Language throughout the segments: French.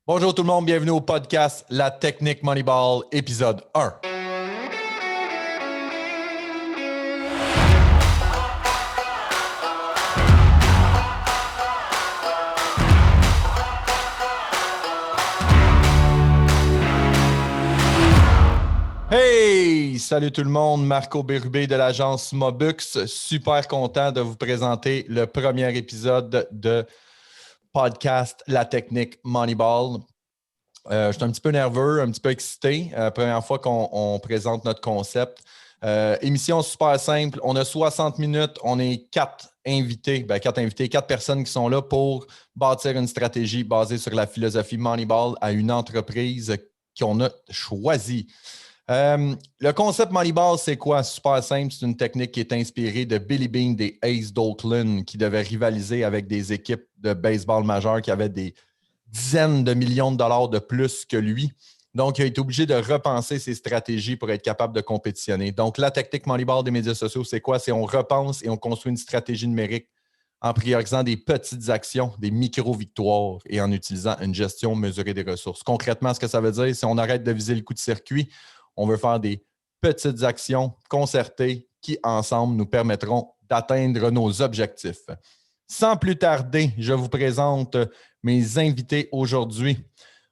Bonjour tout le monde, bienvenue au podcast La Technique Moneyball, épisode 1. Hey! Salut tout le monde, Marco Bérubé de l'agence Mobux. Super content de vous présenter le premier épisode de podcast La Technique Moneyball. Je suis un petit peu nerveux, un petit peu excité. Première fois qu'on présente notre concept. Émission super simple. On a 60 minutes. On est quatre personnes qui sont là pour bâtir une stratégie basée sur la philosophie Moneyball à une entreprise qu'on a choisie. Le concept Moneyball, c'est quoi? Super simple. C'est une technique qui est inspirée de Billy Beane des Aces d'Oakland qui devaient rivaliser avec des équipes de baseball majeures qui avaient des dizaines de millions de dollars de plus que lui. Donc, il a été obligé de repenser ses stratégies pour être capable de compétitionner. Donc, la technique Moneyball des médias sociaux, c'est quoi? C'est on repense et on construit une stratégie numérique en priorisant des petites actions, des micro-victoires et en utilisant une gestion mesurée des ressources. Concrètement, ce que ça veut dire, c'est on arrête de viser le coup de circuit, on veut faire des petites actions concertées qui, ensemble, nous permettront d'atteindre nos objectifs. Sans plus tarder, je vous présente mes invités aujourd'hui.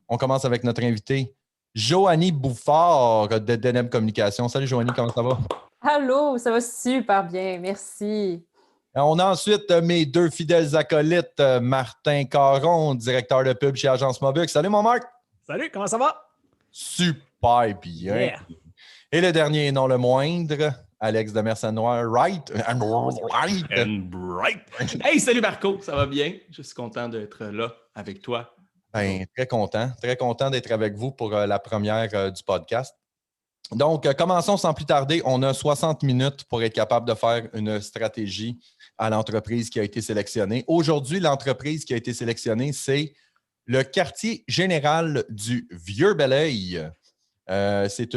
On commence avec notre invité, Joanie Bouffard de Deneb Communication. Salut Joanie, comment ça va? Allô, ça va super bien, merci. On a ensuite mes deux fidèles acolytes, Martin Caron, directeur de pub chez Agence Mobux. Salut mon Marc! Salut, comment ça va? Super bien. Yeah. Et le dernier et non le moindre, Alex de Mercenoir, right? And bright. Hey, salut Marco, ça va bien? Je suis content d'être là avec toi. Ben, très content d'être avec vous pour la première du podcast. Donc, commençons sans plus tarder. On a 60 minutes pour être capable de faire une stratégie à l'entreprise qui a été sélectionnée. Aujourd'hui, l'entreprise qui a été sélectionnée, c'est le quartier général du Vieux-Belleuil. C'est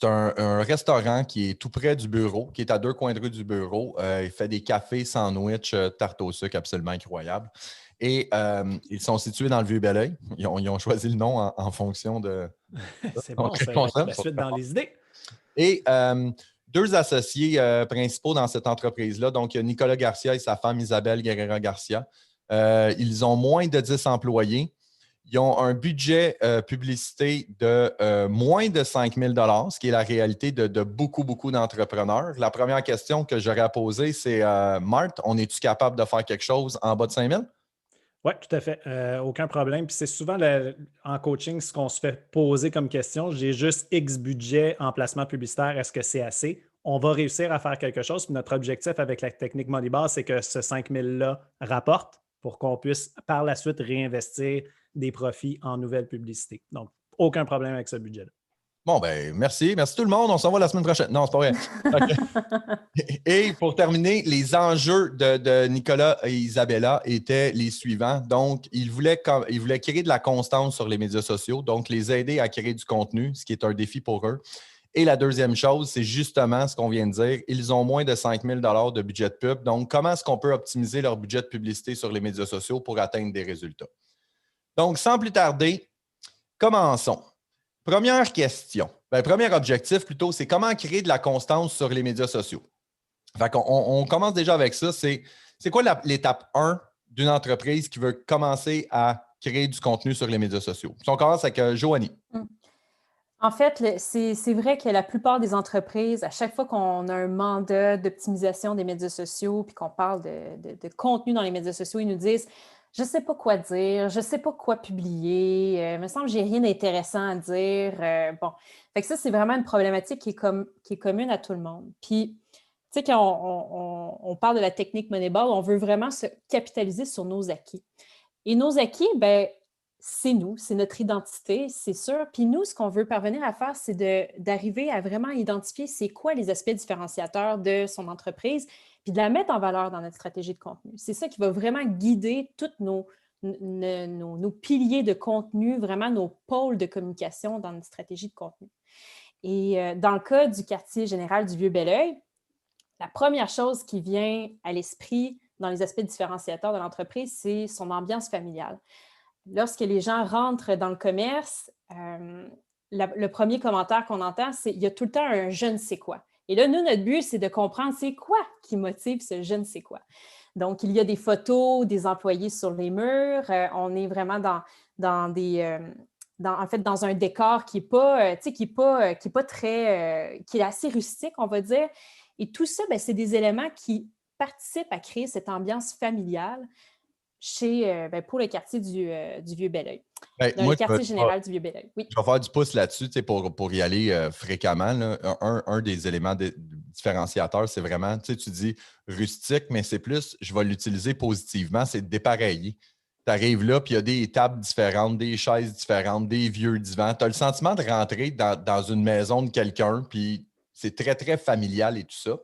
un restaurant qui est tout près du bureau, qui est à 2 coins de rue du bureau. Il fait des cafés, sandwichs, tarte au sucre absolument incroyables. Et ils sont situés dans le Vieux-Belleuil. Ils ont choisi le nom en fonction de... C'est bon, ça la suite dans les idées. Et deux associés principaux dans cette entreprise-là. Donc, il y a Nicolas Garcia et sa femme Isabelle Guerrera-Garcia. Ils ont moins de 10 employés. Ils ont un budget publicité de moins de 5 000 $, ce qui est la réalité de beaucoup d'entrepreneurs. La première question que j'aurais à poser, c'est Marthe, on est-tu capable de faire quelque chose en bas de 5 000 $? Oui, tout à fait. Aucun problème. Puis c'est souvent en coaching ce qu'on se fait poser comme question. J'ai juste X budget en placement publicitaire. Est-ce que c'est assez? On va réussir à faire quelque chose. Puis notre objectif avec la technique Moneyball, c'est que ce 5 000-là rapporte pour qu'on puisse par la suite réinvestir des profits en nouvelles publicités. Donc, aucun problème avec ce budget-là. Bon, ben merci. Merci tout le monde. On s'en va la semaine prochaine. Non, c'est pas vrai. Et pour terminer, les enjeux de Nicolas et Isabella étaient les suivants. Donc, ils voulaient créer de la constance sur les médias sociaux, donc les aider à créer du contenu, ce qui est un défi pour eux. Et la deuxième chose, c'est justement ce qu'on vient de dire. Ils ont moins de 5 000 $ de budget de pub. Donc, comment est-ce qu'on peut optimiser leur budget de publicité sur les médias sociaux pour atteindre des résultats? Donc, sans plus tarder, commençons. Première question, premier objectif plutôt, c'est comment créer de la constance sur les médias sociaux. Fait qu'on, on commence déjà avec ça. C'est quoi l'étape 1 d'une entreprise qui veut commencer à créer du contenu sur les médias sociaux? Puis on commence avec Joanie. En fait, c'est vrai que la plupart des entreprises, à chaque fois qu'on a un mandat d'optimisation des médias sociaux puis qu'on parle de contenu dans les médias sociaux, ils nous disent « Je ne sais pas quoi dire, je ne sais pas quoi publier, il me semble que je n'ai rien d'intéressant à dire. Bon, fait que ça, c'est vraiment une problématique qui est commune à tout le monde. Puis, tu sais, quand on parle de la technique Moneyball, on veut vraiment se capitaliser sur nos acquis. Et nos acquis, ben c'est nous, c'est notre identité, c'est sûr. Puis nous, ce qu'on veut parvenir à faire, c'est d'arriver à vraiment identifier c'est quoi les aspects différenciateurs de son entreprise, puis de la mettre en valeur dans notre stratégie de contenu. C'est ça qui va vraiment guider tous nos piliers de contenu, vraiment nos pôles de communication dans notre stratégie de contenu. Et dans le cas du quartier général du Vieux-Belleuil, la première chose qui vient à l'esprit dans les aspects différenciateurs de l'entreprise, c'est son ambiance familiale. lorsque les gens rentrent dans le commerce, le premier commentaire qu'on entend, c'est il y a tout le temps un je ne sais quoi. Et là, nous, notre but, c'est de comprendre c'est quoi qui motive ce je ne sais quoi. Donc, il y a des photos des employés sur les murs. On est vraiment dans un décor qui est pas, qui est pas très, qui est assez rustique, on va dire. Et tout ça, c'est des éléments qui participent à créer cette ambiance familiale pour le quartier du Vieux-Belleuil. Dans Moi, le quartier général du Vieux-Belleuil, oui. je vais faire du pouce là-dessus pour y aller fréquemment. Là. Un des éléments différenciateurs, c'est vraiment, tu dis rustique, mais c'est plus, je vais l'utiliser positivement, c'est dépareiller. Tu arrives là, puis il y a des tables différentes, des chaises différentes, des vieux divans. Tu as le sentiment de rentrer dans une maison de quelqu'un, puis c'est très, très familial et tout ça.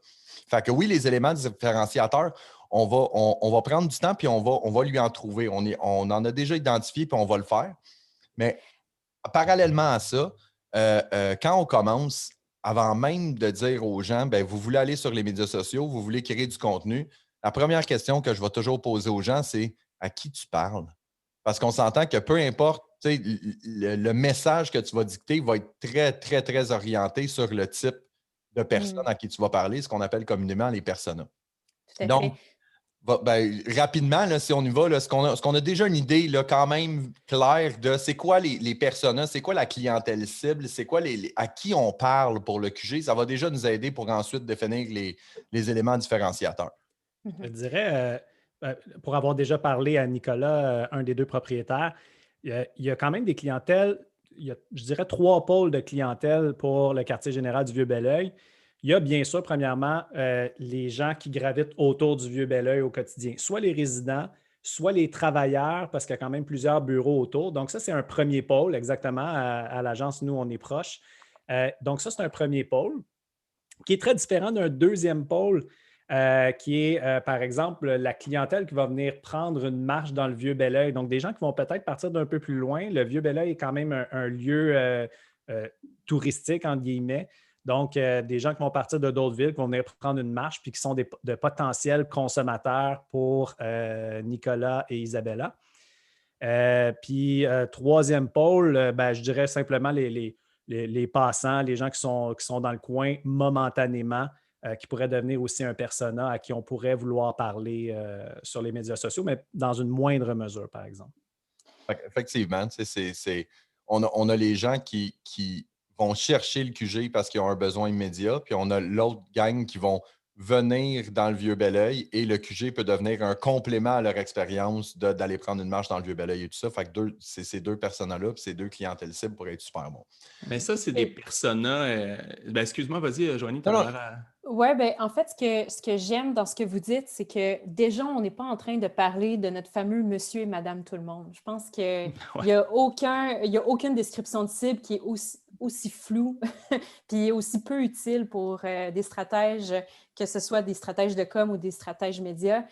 Fait que oui, les éléments différenciateurs, on va prendre du temps, puis on va lui en trouver. On en a déjà identifié, puis on va le faire. Mais parallèlement à ça, quand on commence, avant même de dire aux gens, vous voulez aller sur les médias sociaux, vous voulez créer du contenu, la première question que je vais toujours poser aux gens, c'est à qui tu parles? Parce qu'on s'entend que peu importe, le message que tu vas dicter va être très, très, très orienté sur le type de personne à qui tu vas parler, ce qu'on appelle communément les personas. Tout à Donc, fait. rapidement, là, si on y va, est-ce qu'on a déjà une idée là, quand même claire de c'est quoi les personas, c'est quoi la clientèle cible, c'est quoi à qui on parle pour le QG? Ça va déjà nous aider pour ensuite définir les éléments différenciateurs. Je dirais, pour avoir déjà parlé à Nicolas, un des deux propriétaires, il y a quand même des clientèles, je dirais 3 pôles de clientèle pour le quartier général du Vieux-Belleuil. Il y a bien sûr, premièrement, les gens qui gravitent autour du Vieux-Belleuil au quotidien, soit les résidents, soit les travailleurs, parce qu'il y a quand même plusieurs bureaux autour. Donc, ça, c'est un premier pôle, exactement. À l'agence, nous, on est proches. Donc, ça, c'est un premier pôle qui est très différent d'un deuxième pôle qui est, par exemple, la clientèle qui va venir prendre une marche dans le Vieux-Belleuil. Donc, des gens qui vont peut-être partir d'un peu plus loin. Le Vieux-Belleuil est quand même un lieu touristique, entre guillemets. Donc, des gens qui vont partir de d'autres villes, qui vont venir prendre une marche, puis qui sont de potentiels consommateurs pour Nicolas et Isabella. Puis, troisième pôle, je dirais simplement les passants, les gens qui sont dans le coin momentanément, qui pourraient devenir aussi un persona à qui on pourrait vouloir parler sur les médias sociaux, mais dans une moindre mesure, par exemple. Effectivement, on a les gens qui vont chercher le QG parce qu'ils ont un besoin immédiat, puis on a l'autre gang qui vont venir dans le Vieux-Belleuil et le QG peut devenir un complément à leur expérience d'aller prendre une marche dans le Vieux-Belleuil et tout ça. Fait que c'est ces deux personnes-là, puis ces deux clientèles cibles pourraient être super bons. Mais ça, c'est des personas. Excuse-moi, vas-y, Joanie, tu as l'air à. Oui, en fait, ce que j'aime dans ce que vous dites, c'est que déjà, on n'est pas en train de parler de notre fameux monsieur et madame tout le monde. Je pense qu'il n'y a aucune description de cible qui est aussi floue puis aussi peu utile pour des stratèges, que ce soit des stratèges de com ou des stratèges médias.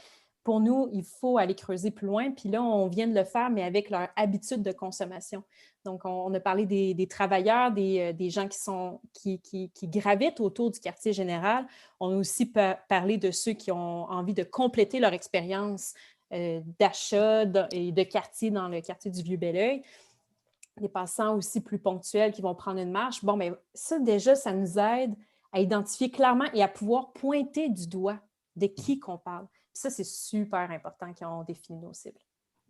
Pour nous, il faut aller creuser plus loin. Puis là, on vient de le faire, mais avec leur habitude de consommation. Donc, on a parlé des travailleurs, des gens qui gravitent autour du quartier général. On a aussi parlé de ceux qui ont envie de compléter leur expérience d'achat et de quartier dans le quartier du Vieux-Belleuil. Des passants aussi plus ponctuels qui vont prendre une marche. Bon, mais ça, déjà, ça nous aide à identifier clairement et à pouvoir pointer du doigt de qui qu'on parle. Puis ça, c'est super important quand on définit nos cibles.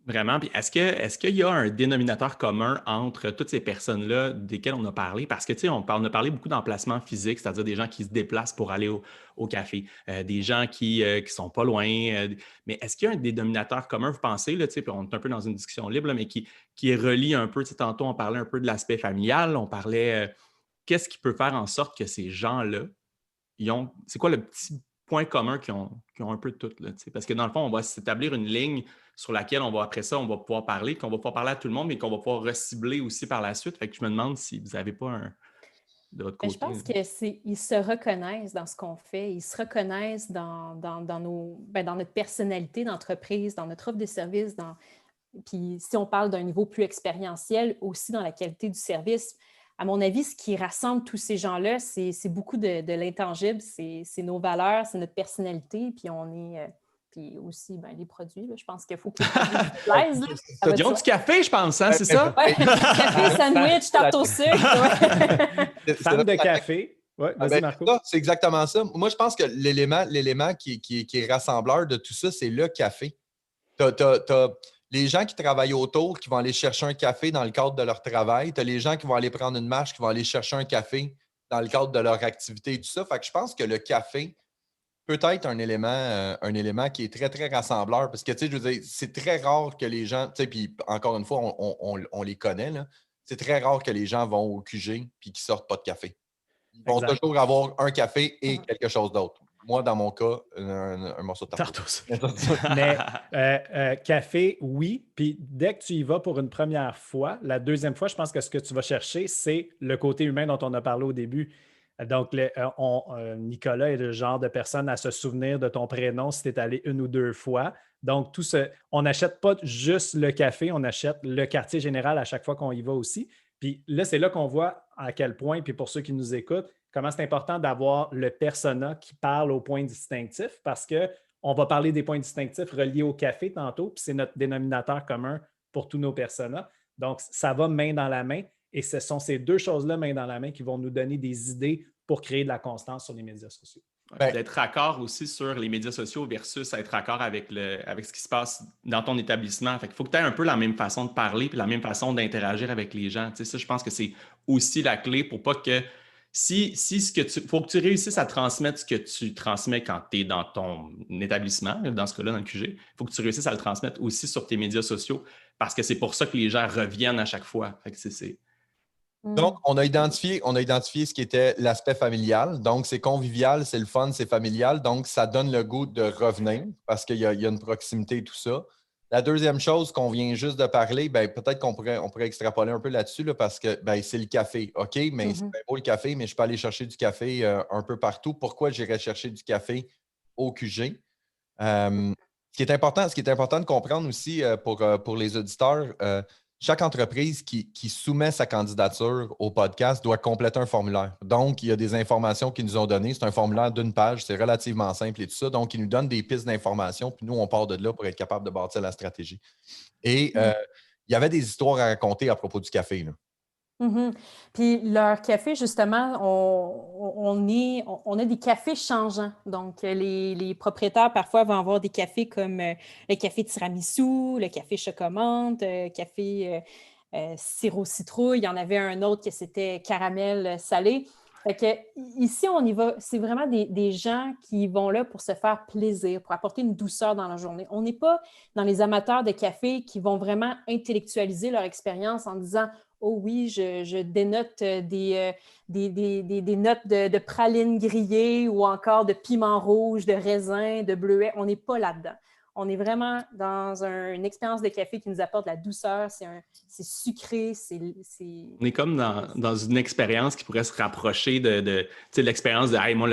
Vraiment. Puis est-ce qu'il y a un dénominateur commun entre toutes ces personnes-là desquelles on a parlé? Parce que, tu sais, on a parlé beaucoup d'emplacements physiques, c'est-à-dire des gens qui se déplacent pour aller au café, des gens qui sont pas loin. Mais est-ce qu'il y a un dénominateur commun, vous pensez, là, tu sais, puis on est un peu dans une discussion libre, là, mais qui relie un peu, tu sais, tantôt, on parlait un peu de l'aspect familial, on parlait, qu'est-ce qui peut faire en sorte que ces gens-là, c'est quoi le petit point commun qui ont un peu de tout, là, tu sais? Parce que dans le fond, on va s'établir une ligne sur laquelle après ça, on va pouvoir parler, qu'on va pouvoir parler à tout le monde, mais qu'on va pouvoir recibler aussi par la suite. Fait que je me demande si vous n'avez pas un de votre côté. Je pense qu'ils se reconnaissent dans ce qu'on fait. Ils se reconnaissent dans notre personnalité d'entreprise, dans notre offre de service. Puis si on parle d'un niveau plus expérientiel, aussi dans la qualité du service. À mon avis, ce qui rassemble tous ces gens-là, c'est beaucoup de l'intangible. C'est nos valeurs, c'est notre personnalité. Puis puis aussi les produits. Là, je pense qu'il faut que les produits vous plaisent. Là. Ils ont du café, je pense, hein, c'est ça? Oui, café, sandwich, tarte au sucre. Ouais. Fan de café. Ouais, vas-y, Marco. C'est exactement ça. Moi, je pense que l'élément qui est rassembleur de tout ça, c'est le café. T'as les gens qui travaillent autour, qui vont aller chercher un café dans le cadre de leur travail. Tu as les gens qui vont aller prendre une marche, qui vont aller chercher un café dans le cadre de leur activité et tout ça. Fait que je pense que le café peut être un élément qui est très, très rassembleur. Parce que, tu sais, je veux dire, c'est très rare que les gens, tu sais, puis encore une fois, on les connaît, là. C'est très rare que les gens vont au QG et qu'ils ne sortent pas de café. Ils vont toujours avoir un café et quelque chose d'autre. Moi, dans mon cas, un morceau de tarte au sucre. Mais café, oui. Puis dès que tu y vas pour une première fois, la deuxième fois, je pense que ce que tu vas chercher, c'est le côté humain dont on a parlé au début. Donc, Nicolas est le genre de personne à se souvenir de ton prénom si tu es allé une ou deux fois. Donc, on n'achète pas juste le café, on achète le quartier général à chaque fois qu'on y va aussi. Puis là, c'est là qu'on voit à quel point, puis pour ceux qui nous écoutent, comment c'est important d'avoir le persona qui parle aux points distinctifs parce qu'on va parler des points distinctifs reliés au café tantôt, puis c'est notre dénominateur commun pour tous nos personas. Donc, ça va main dans la main et ce sont ces deux choses-là, main dans la main, qui vont nous donner des idées pour créer de la constance sur les médias sociaux. D'être raccord aussi sur les médias sociaux versus être raccord avec ce qui se passe dans ton établissement. Fait qu'il faut que tu aies un peu la même façon de parler puis la même façon d'interagir avec les gens. Tu sais, ça, je pense que c'est aussi la clé pour pas que faut que tu réussisses à transmettre ce que tu transmets quand tu es dans ton établissement, dans ce cas-là, dans le QG. Il faut que tu réussisses à le transmettre aussi sur tes médias sociaux parce que c'est pour ça que les gens reviennent à chaque fois. Fait que c'est... Donc, on a identifié ce qui était l'aspect familial. Donc, c'est convivial, c'est le fun, c'est familial. Donc, ça donne le goût de revenir parce qu'il y a une proximité et tout ça. La deuxième chose qu'on vient juste de parler, peut-être qu'on pourrait extrapoler un peu là-dessus là, parce que c'est le café. OK, mais c'est bien beau le café, mais je peux aller chercher du café un peu partout. Pourquoi j'irais chercher du café au QG? Ce qui est important de comprendre aussi pour les auditeurs, chaque entreprise qui soumet sa candidature au podcast doit compléter un formulaire. Donc, il y a des informations qu'ils nous ont données. C'est un formulaire d'une page, c'est relativement simple et tout ça. Donc, ils nous donnent des pistes d'informations, puis nous, on part de là pour être capable de bâtir la stratégie. Et il y avait des histoires à raconter à propos du café, là. Mm-hmm. Puis leur café, justement, on a des cafés changeants. Donc, les propriétaires, parfois, vont avoir des cafés comme le café tiramisu, le café chocomante, café sirop citrouille. Il y en avait un autre qui c'était caramel salé. Fait que ici, on y va. C'est vraiment des gens qui vont là pour se faire plaisir, pour apporter une douceur dans la journée. On n'est pas dans les amateurs de café qui vont vraiment intellectualiser leur expérience en disant « Oh oui, je dénote des notes de pralines grillées ou encore de piment rouge, de raisin, de bleuet. » On n'est pas là-dedans. On est vraiment dans une expérience de café qui nous apporte de la douceur. C'est sucré. On est comme dans une expérience qui pourrait se rapprocher de l'expérience de hey, moi,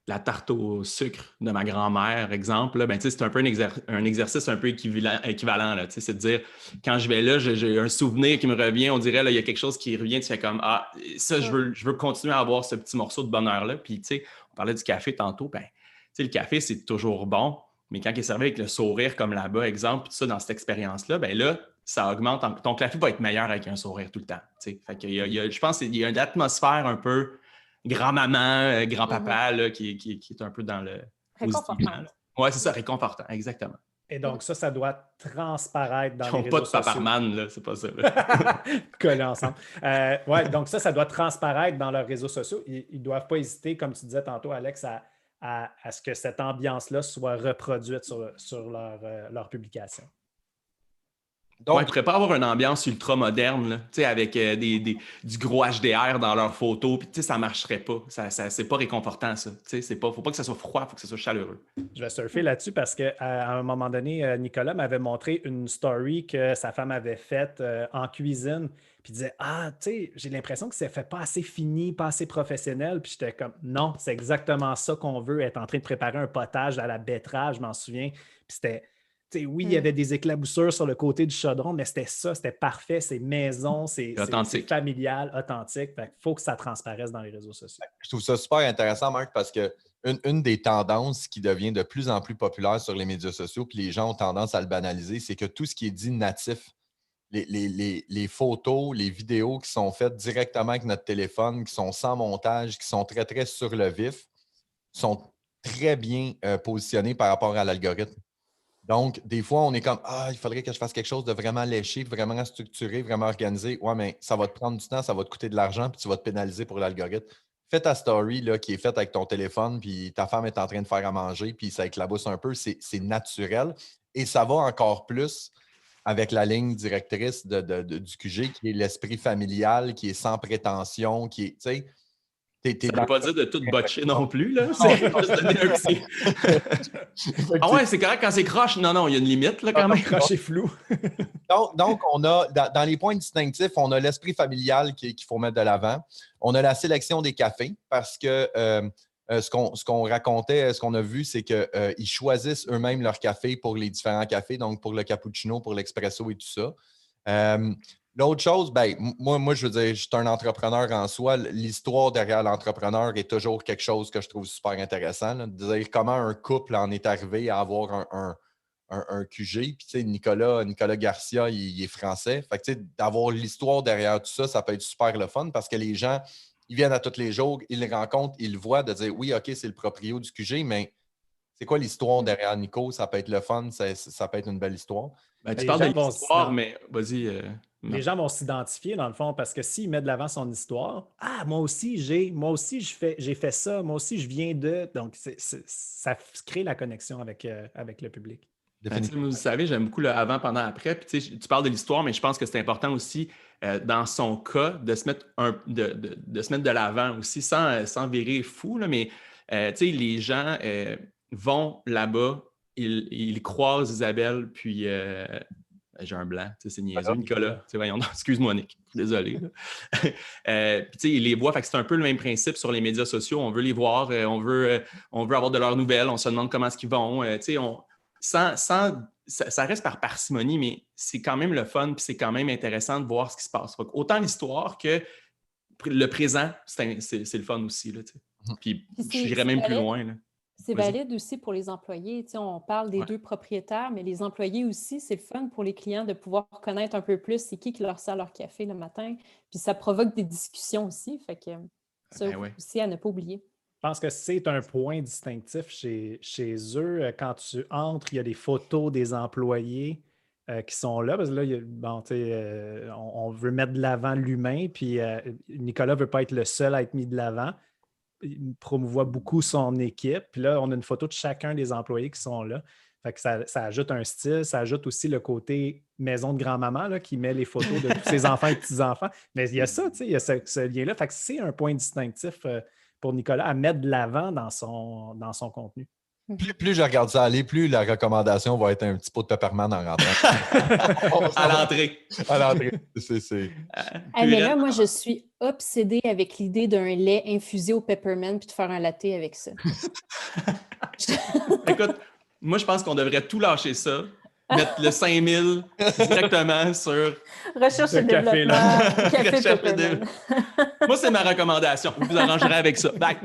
la tarte au sucre de ma grand-mère, exemple. Là, c'est un peu un exercice un peu équivalent. Là, c'est de dire, quand je vais là, j'ai un souvenir qui me revient. On dirait, là, il y a quelque chose qui revient. Tu fais comme, ça, je veux continuer à avoir ce petit morceau de bonheur-là. Puis, on parlait du café tantôt. Le café, c'est toujours bon. Mais quand il est servi avec le sourire, comme là-bas, exemple, tout ça, dans cette expérience-là, là, ça augmente. Ton café va être meilleur avec un sourire tout le temps. Fait que je pense qu'il y a une atmosphère un peu grand-maman, grand-papa là, qui est un peu dans le réconfortant. Oui, c'est ça, réconfortant, exactement. Et donc, ça doit transparaître dans les réseaux sociaux. Ils n'ont pas de Paparman, là, c'est pas ça. Collés ensemble. Donc ça doit transparaître dans leurs réseaux sociaux. Ils ne doivent pas hésiter, comme tu disais tantôt, Alex, à ce que cette ambiance-là soit reproduite sur leur publication. Donc, ils ne pourraient pas avoir une ambiance ultra moderne, là, avec du gros HDR dans leurs photos, puis ça ne marcherait pas. C'est pas réconfortant, ça. Il ne faut pas que ça soit froid, il faut que ça soit chaleureux. Je vais surfer là-dessus parce qu'à un moment donné, Nicolas m'avait montré une story que sa femme avait faite en cuisine, puis il disait j'ai l'impression que ça ne fait pas assez fini, pas assez professionnel. Puis j'étais comme, non, c'est exactement ça qu'on veut, être en train de préparer un potage à la betterave, je m'en souviens. Puis c'était... oui, il y avait des éclaboussures sur le côté du chaudron, mais c'était parfait, c'est maison, c'est familial, authentique. Il faut que ça transparaisse dans les réseaux sociaux. Je trouve ça super intéressant, Marc, parce que une des tendances qui devient de plus en plus populaire sur les médias sociaux, puis les gens ont tendance à le banaliser, c'est que tout ce qui est dit natif, les photos, les vidéos qui sont faites directement avec notre téléphone, qui sont sans montage, qui sont très, très sur le vif, sont très bien positionnés par rapport à l'algorithme. Donc, des fois, on est comme « Ah, il faudrait que je fasse quelque chose de vraiment léché, vraiment structuré, vraiment organisé. » Ouais, mais ça va te prendre du temps, ça va te coûter de l'argent, puis tu vas te pénaliser pour l'algorithme. Fais ta story là, qui est faite avec ton téléphone, puis ta femme est en train de faire à manger, puis ça éclabousse un peu. C'est naturel. Et ça va encore plus avec la ligne directrice du QG, qui est l'esprit familial, qui est sans prétention, qui est, tu sais, ça ne veut pas dire de tout botcher non plus, là. C'est juste donner un petit... Ah ouais, c'est correct quand c'est croche. Non, il y a une limite, là, quand même. Croche est flou. donc, on a, dans les points distinctifs, on a l'esprit familial qu'il faut mettre de l'avant. On a la sélection des cafés parce que ce qu'on racontait, ce qu'on a vu, c'est qu'ils choisissent eux-mêmes leur café pour les différents cafés, donc pour le cappuccino, pour l'expresso et tout ça. L'autre chose, moi, je veux dire, je suis un entrepreneur en soi. L'histoire derrière l'entrepreneur est toujours quelque chose que je trouve super intéressant. Là, de dire comment un couple en est arrivé à avoir un QG. Puis, tu sais, Nicolas Garcia, il est français. Fait que, tu sais, d'avoir l'histoire derrière tout ça, ça peut être super le fun parce que les gens, ils viennent à tous les jours, ils le rencontrent, ils le voient, de dire oui, OK, c'est le proprio du QG, mais c'est quoi l'histoire derrière Nico? Ça peut être le fun, ça peut être une belle histoire. Tu parles de l'histoire, mais vas-y. Les gens vont s'identifier, dans le fond, parce que s'il met de l'avant son histoire, « Ah, moi aussi, j'ai fait ça, moi aussi, je viens de... » Donc, ça crée la connexion avec le public. Vous savez, j'aime beaucoup le avant, pendant, après. Puis, tu parles de l'histoire, mais je pense que c'est important aussi, dans son cas, de se mettre de l'avant aussi, sans virer fou. Là, mais les gens vont là-bas, ils croisent Isabelle, puis j'ai un blanc, c'est niaiseux, Nicolas. Voyons, excuse-moi, Nick, désolé. Puis, ils les voient, fait que c'est un peu le même principe sur les médias sociaux. On veut les voir, on veut avoir de leurs nouvelles, on se demande comment est-ce qu'ils vont. Ça reste par parcimonie, mais c'est quand même le fun, puis c'est quand même intéressant de voir ce qui se passe. Autant l'histoire que le présent, c'est le fun aussi. Là, puis j'irais même plus loin. Là. C'est valide aussi pour les employés. On parle des deux propriétaires, mais les employés aussi, c'est le fun pour les clients de pouvoir connaître un peu plus c'est qui leur sert leur café le matin. Puis ça provoque des discussions aussi. Fait que ça aussi à ne pas oublier. Je pense que c'est un point distinctif chez eux. Quand tu entres, il y a des photos des employés qui sont là. Parce que là, on veut mettre de l'avant l'humain, puis Nicolas ne veut pas être le seul à être mis de l'avant. Il promouvoit beaucoup son équipe. Puis là, on a une photo de chacun des employés qui sont là. Fait que ça ajoute un style, ça ajoute aussi le côté maison de grand-maman là, qui met les photos de tous ses enfants et petits-enfants. Mais il y a ça, il y a ce lien-là. Fait que c'est un point distinctif pour Nicolas à mettre de l'avant dans son contenu. Plus je regarde ça aller, plus la recommandation va être un petit pot de peppermint en rentrant. À l'entrée. À l'entrée. Mais là, moi, je suis obsédée avec l'idée d'un lait infusé au peppermint puis de faire un latte avec ça. Écoute, moi, je pense qu'on devrait tout lâcher ça, mettre le 5000 directement sur... Recherche et développement, café peppermint. Moi, c'est ma recommandation. Vous arrangerez avec ça. Bye!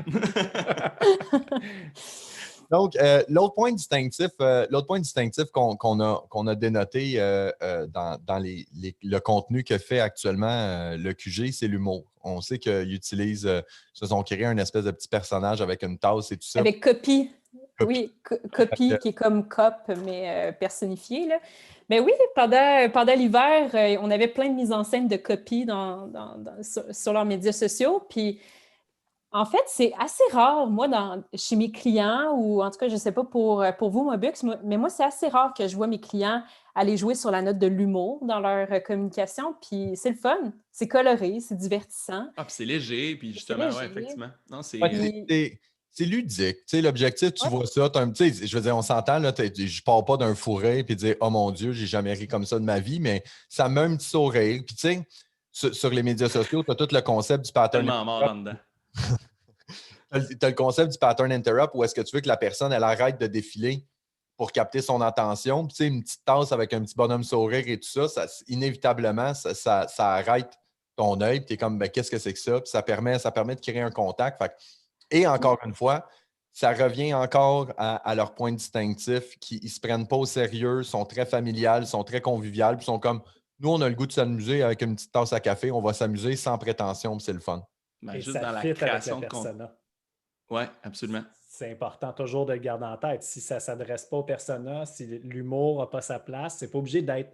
Donc, l'autre point distinctif qu'on a dénoté dans le contenu que fait actuellement le QG, c'est l'humour. On sait qu'ils utilisent, se sont créés un espèce de petit personnage avec une tasse et tout ça. Avec Copy. Oui, Copy qui est comme Cop, mais personnifié. Là. Mais oui, pendant l'hiver, on avait plein de mises en scène de Copy sur leurs médias sociaux. Puis, en fait, c'est assez rare, moi, chez mes clients, ou en tout cas, je ne sais pas pour vous, Mobux, mais moi, c'est assez rare que je vois mes clients aller jouer sur la note de l'humour dans leur communication. Puis c'est le fun, c'est coloré, c'est divertissant. Ah, puis c'est léger, puis justement, oui, effectivement. Non, c'est ludique. Tu sais, l'objectif, tu vois ça. Je veux dire, on s'entend, là, je pars pas d'un fourré et dire « Oh mon Dieu, j'ai jamais ri comme ça de ma vie », mais ça met un petit sourire. Puis tu sais, sur les médias sociaux, tu as tout le concept du pattern. Tellement mort là-dedans. Tu as le concept du pattern interrupt où est-ce que tu veux que la personne, elle arrête de défiler pour capter son attention. Puis tu sais, une petite tasse avec un petit bonhomme sourire et tout ça, inévitablement, ça arrête ton œil. Puis tu es comme, qu'est-ce que c'est que ça? Puis ça permet de créer un contact. Et encore une fois, ça revient encore à leur point distinctif, qu'ils ne se prennent pas au sérieux, sont très familiales, sont très conviviales, puis sont comme, nous, on a le goût de s'amuser avec une petite tasse à café, on va s'amuser sans prétention, puis c'est le fun. Ben, Et juste ça dans la fit avec la création de contenu. persona. Oui, absolument. C'est important toujours de le garder en tête. Si ça ne s'adresse pas au persona, si l'humour n'a pas sa place, c'est pas obligé d'être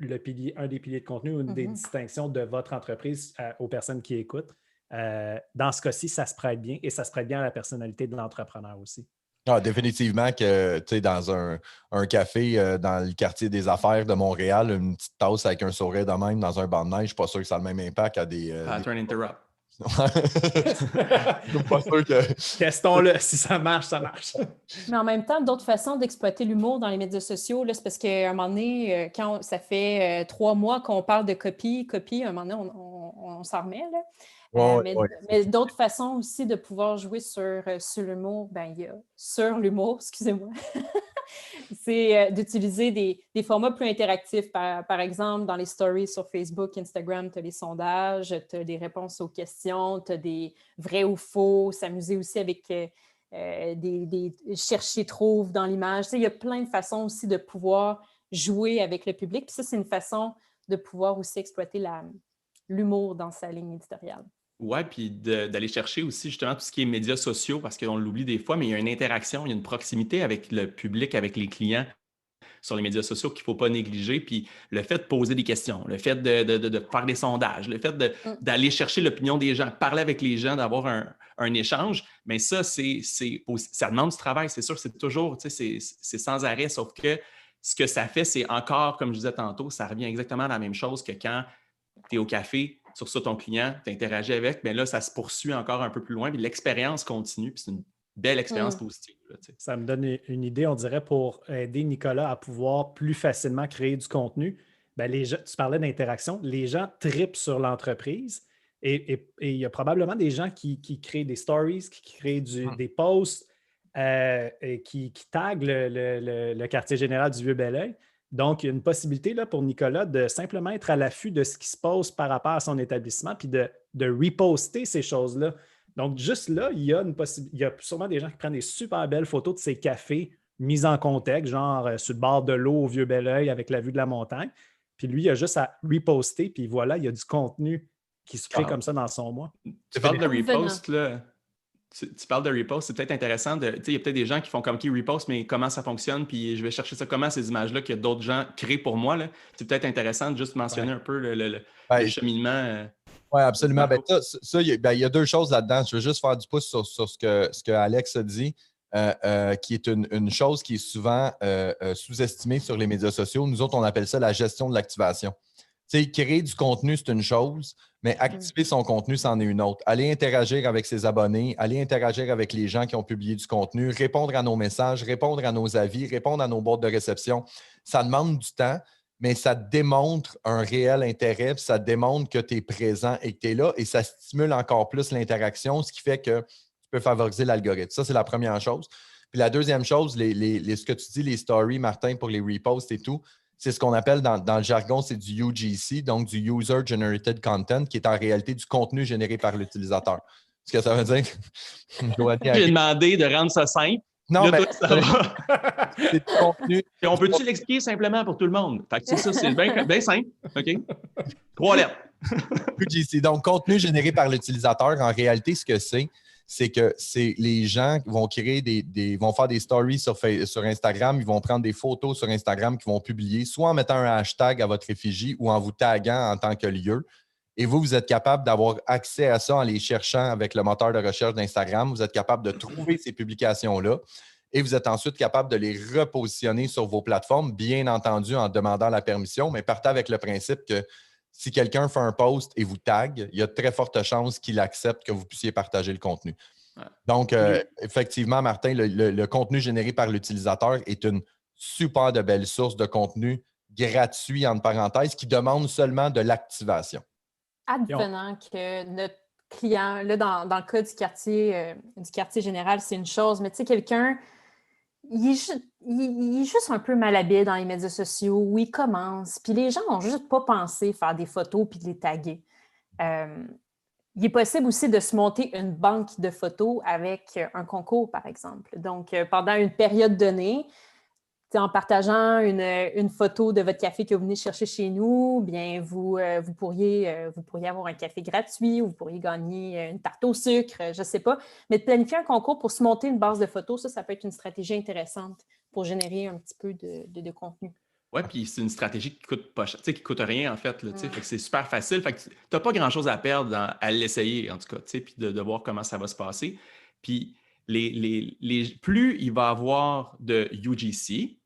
un des piliers de contenu ou une des distinctions de votre entreprise aux personnes qui écoutent. Dans ce cas-ci, ça se prête bien et ça se prête bien à la personnalité de l'entrepreneur aussi. Ah, définitivement que, tu sais, dans un café dans le quartier des affaires de Montréal, une petite tasse avec un sourire de même dans un banc de neige, je ne suis pas sûr que ça a le même impact à des... Pattern interrupt. Je suis pas sûr que... Testons-le. Si ça marche, ça marche. Mais en même temps, d'autres façons d'exploiter l'humour dans les médias sociaux, là, c'est parce qu'à un moment donné, quand ça fait 3 mois qu'on parle de copie, à un moment donné, on s'en remet, là. Mais d'autres façons aussi de pouvoir jouer sur l'humour, ben il y a sur l'humour, excusez-moi, c'est d'utiliser des formats plus interactifs. Par exemple, dans les stories sur Facebook, Instagram, tu as les sondages, tu as des réponses aux questions, tu as des vrais ou faux, s'amuser aussi avec des chercher, trouve dans l'image. Tu sais, il y a plein de façons aussi de pouvoir jouer avec le public. Puis ça, c'est une façon de pouvoir aussi exploiter l'humour dans sa ligne éditoriale. Oui, puis d'aller chercher aussi justement tout ce qui est médias sociaux, parce qu'on l'oublie des fois, mais il y a une interaction, il y a une proximité avec le public, avec les clients sur les médias sociaux qu'il ne faut pas négliger. Puis le fait de poser des questions, le fait de faire des sondages, le fait d'aller chercher l'opinion des gens, parler avec les gens, d'avoir un échange, mais ça, ça demande du travail, c'est sûr, c'est toujours, tu sais, c'est sans arrêt, sauf que ce que ça fait, c'est encore, comme je disais tantôt, ça revient exactement à la même chose que quand tu es au café, sur ça ton client, tu interagis avec, mais là, ça se poursuit encore un peu plus loin, puis l'expérience continue, puis c'est une belle expérience positive. Là, ça me donne une idée, on dirait, pour aider Nicolas à pouvoir plus facilement créer du contenu. Bien, tu parlais d'interaction, les gens tripent sur l'entreprise et il y a probablement des gens qui créent des stories, qui créent des posts, et qui taguent le quartier général du Vieux-Belleuil. Donc, il y a une possibilité là, pour Nicolas de simplement être à l'affût de ce qui se passe par rapport à son établissement puis de reposter ces choses-là. Donc, juste là, il y a sûrement des gens qui prennent des super belles photos de ces cafés mis en contexte, genre sur le bord de l'eau au Vieux-Belleuil avec la vue de la montagne. Puis lui, il a juste à reposter, puis voilà, il y a du contenu qui se crée comme ça dans son mois. Tu parles de repost, là. Tu parles de repost, c'est peut-être intéressant. Il y a peut-être des gens qui font comme qui repost, mais comment ça fonctionne, puis je vais chercher ça comment, ces images-là que d'autres gens créent pour moi. Là. C'est peut-être intéressant de juste mentionner un peu le cheminement. Oui, absolument. Il y a 2 choses là-dedans. Je veux juste faire du pouce sur ce que Alex a dit, qui est une chose qui est souvent sous-estimée sur les médias sociaux. Nous autres, on appelle ça la gestion de l'activation. Créer du contenu, c'est une chose, mais activer son contenu, c'en est une autre. Aller interagir avec ses abonnés, aller interagir avec les gens qui ont publié du contenu, répondre à nos messages, répondre à nos avis, répondre à nos boîtes de réception. Ça demande du temps, mais ça démontre un réel intérêt, puis ça démontre que tu es présent et que tu es là, et ça stimule encore plus l'interaction, ce qui fait que tu peux favoriser l'algorithme. Ça, c'est la première chose. Puis la deuxième chose, ce que tu dis, les stories, Martin, pour les reposts et tout, c'est ce qu'on appelle dans le jargon, c'est du UGC, donc du User Generated Content, qui est en réalité du contenu généré par l'utilisateur. Ce que ça veut dire? J'ai demandé de rendre ça simple. Non, là, mais toi, ça va. c'est du contenu. Et on peut-tu l'expliquer simplement pour tout le monde? Fait que ça, c'est bien simple. OK? 3 lettres. UGC, donc contenu généré par l'utilisateur. En réalité, ce que c'est que les gens qui vont créer vont faire des stories sur Instagram, ils vont prendre des photos sur Instagram qu'ils vont publier, soit en mettant un hashtag à votre effigie ou en vous taguant en tant que lieu. Et vous êtes capable d'avoir accès à ça en les cherchant avec le moteur de recherche d'Instagram. Vous êtes capable de trouver ces publications-là et vous êtes ensuite capable de les repositionner sur vos plateformes, bien entendu en demandant la permission, mais partez avec le principe que si quelqu'un fait un post et vous tag, il y a de très fortes chances qu'il accepte que vous puissiez partager le contenu. Ouais. Donc, effectivement, Martin, le contenu généré par l'utilisateur est une super de belle source de contenu gratuit, entre parenthèses, qui demande seulement de l'activation. Advenant que notre client, là, dans le cas du quartier général, c'est une chose, mais tu sais, quelqu'un, il est juste un peu malhabile dans les médias sociaux où il commence, puis les gens n'ont juste pas pensé faire des photos puis de les taguer. Il est possible aussi de se monter une banque de photos avec un concours, par exemple. Donc, pendant une période donnée, en partageant une photo de votre café que vous venez chercher chez nous, bien, vous pourriez avoir un café gratuit ou vous pourriez gagner une tarte au sucre, je ne sais pas. Mais de planifier un concours pour se monter une base de photos, ça peut être une stratégie intéressante pour générer un petit peu de contenu. Oui, puis c'est une stratégie qui coûte pas cher, qui coûte rien en fait. Là, fait que c'est super facile. Fait que tu n'as pas grand-chose à perdre à l'essayer, en tout cas, puis de voir comment ça va se passer. Puis plus il va y avoir de UGC,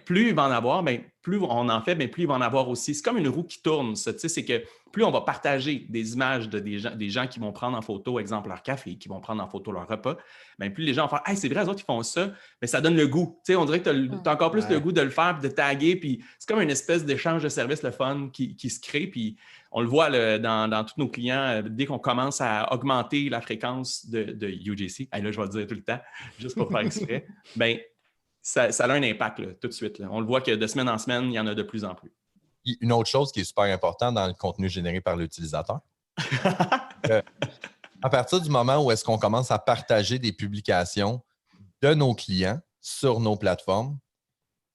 plus il va en avoir, plus on en fait, plus il va en avoir aussi. C'est comme une roue qui tourne, ça. C'est que plus on va partager des images des gens qui vont prendre en photo, exemple, leur café, qui vont prendre en photo leur repas, plus les gens vont faire « Hey, c'est vrai, les autres, ils font ça », mais ça donne le goût. On dirait que tu as encore plus le goût de le faire, puis de taguer, puis c'est comme une espèce d'échange de services, le fun qui se crée, puis on le voit dans tous nos clients, dès qu'on commence à augmenter la fréquence de UGC, là, je vais le dire tout le temps, juste pour faire exprès, ça a un impact là, tout de suite. Là. On le voit que de semaine en semaine, il y en a de plus en plus. Une autre chose qui est super importante dans le contenu généré par l'utilisateur, à partir du moment où est-ce qu'on commence à partager des publications de nos clients sur nos plateformes,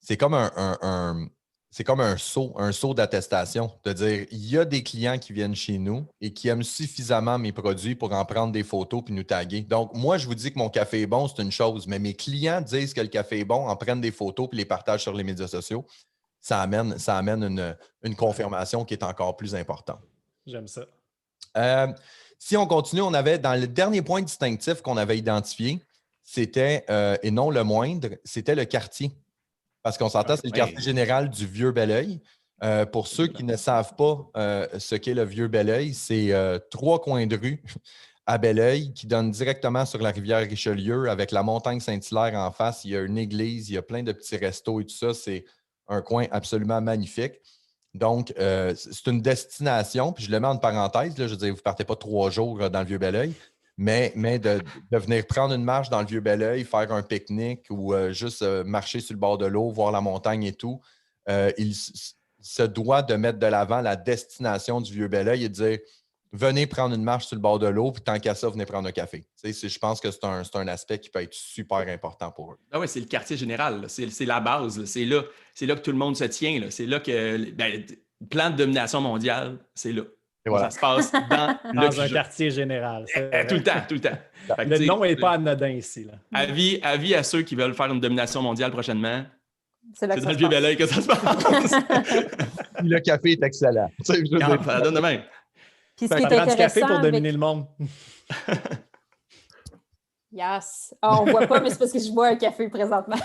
c'est comme un saut d'attestation, de dire il y a des clients qui viennent chez nous et qui aiment suffisamment mes produits pour en prendre des photos puis nous taguer. Donc, moi, je vous dis que mon café est bon, c'est une chose, mais mes clients disent que le café est bon, en prennent des photos puis les partagent sur les médias sociaux. Ça amène une confirmation qui est encore plus importante. J'aime ça. Si on continue, on avait dans le dernier point distinctif qu'on avait identifié, c'était, et non le moindre, c'était le quartier. Parce qu'on s'entend, c'est le quartier général du Vieux-Belleuil. Pour ceux qui ne savent pas ce qu'est le Vieux-Belleuil, c'est 3 coins de rue à Belleuil qui donnent directement sur la rivière Richelieu avec la montagne Saint-Hilaire en face. Il y a une église, il y a plein de petits restos et tout ça. C'est un coin absolument magnifique. Donc, c'est une destination, puis je le mets en parenthèse, là, je veux dire, vous ne partez pas 3 jours dans le Vieux-Belleuil, mais de venir prendre une marche dans le Vieux-Belleuil, faire un pique-nique ou juste marcher sur le bord de l'eau, voir la montagne et tout, il se doit de mettre de l'avant la destination du Vieux-Belleuil et de dire venez prendre une marche sur le bord de l'eau, puis tant qu'à ça, venez prendre un café. Je pense que c'est un aspect qui peut être super important pour eux. Ah oui, c'est le quartier général. C'est la base. Là. C'est là que tout le monde se tient. Là. C'est là que le plan de domination mondiale, c'est là. Voilà. Ça se passe dans un quartier général. Tout le temps. Fait le nom n'est pas anodin ici. Là. Avis à ceux qui veulent faire une domination mondiale prochainement. C'est dans le Vieux-Belleuil que ça se passe. Le café est excellent. Ça donne de même. Puis ce qui est intéressant, du café pour dominer le monde. Yes. On ne voit pas, mais c'est parce que je bois un café présentement.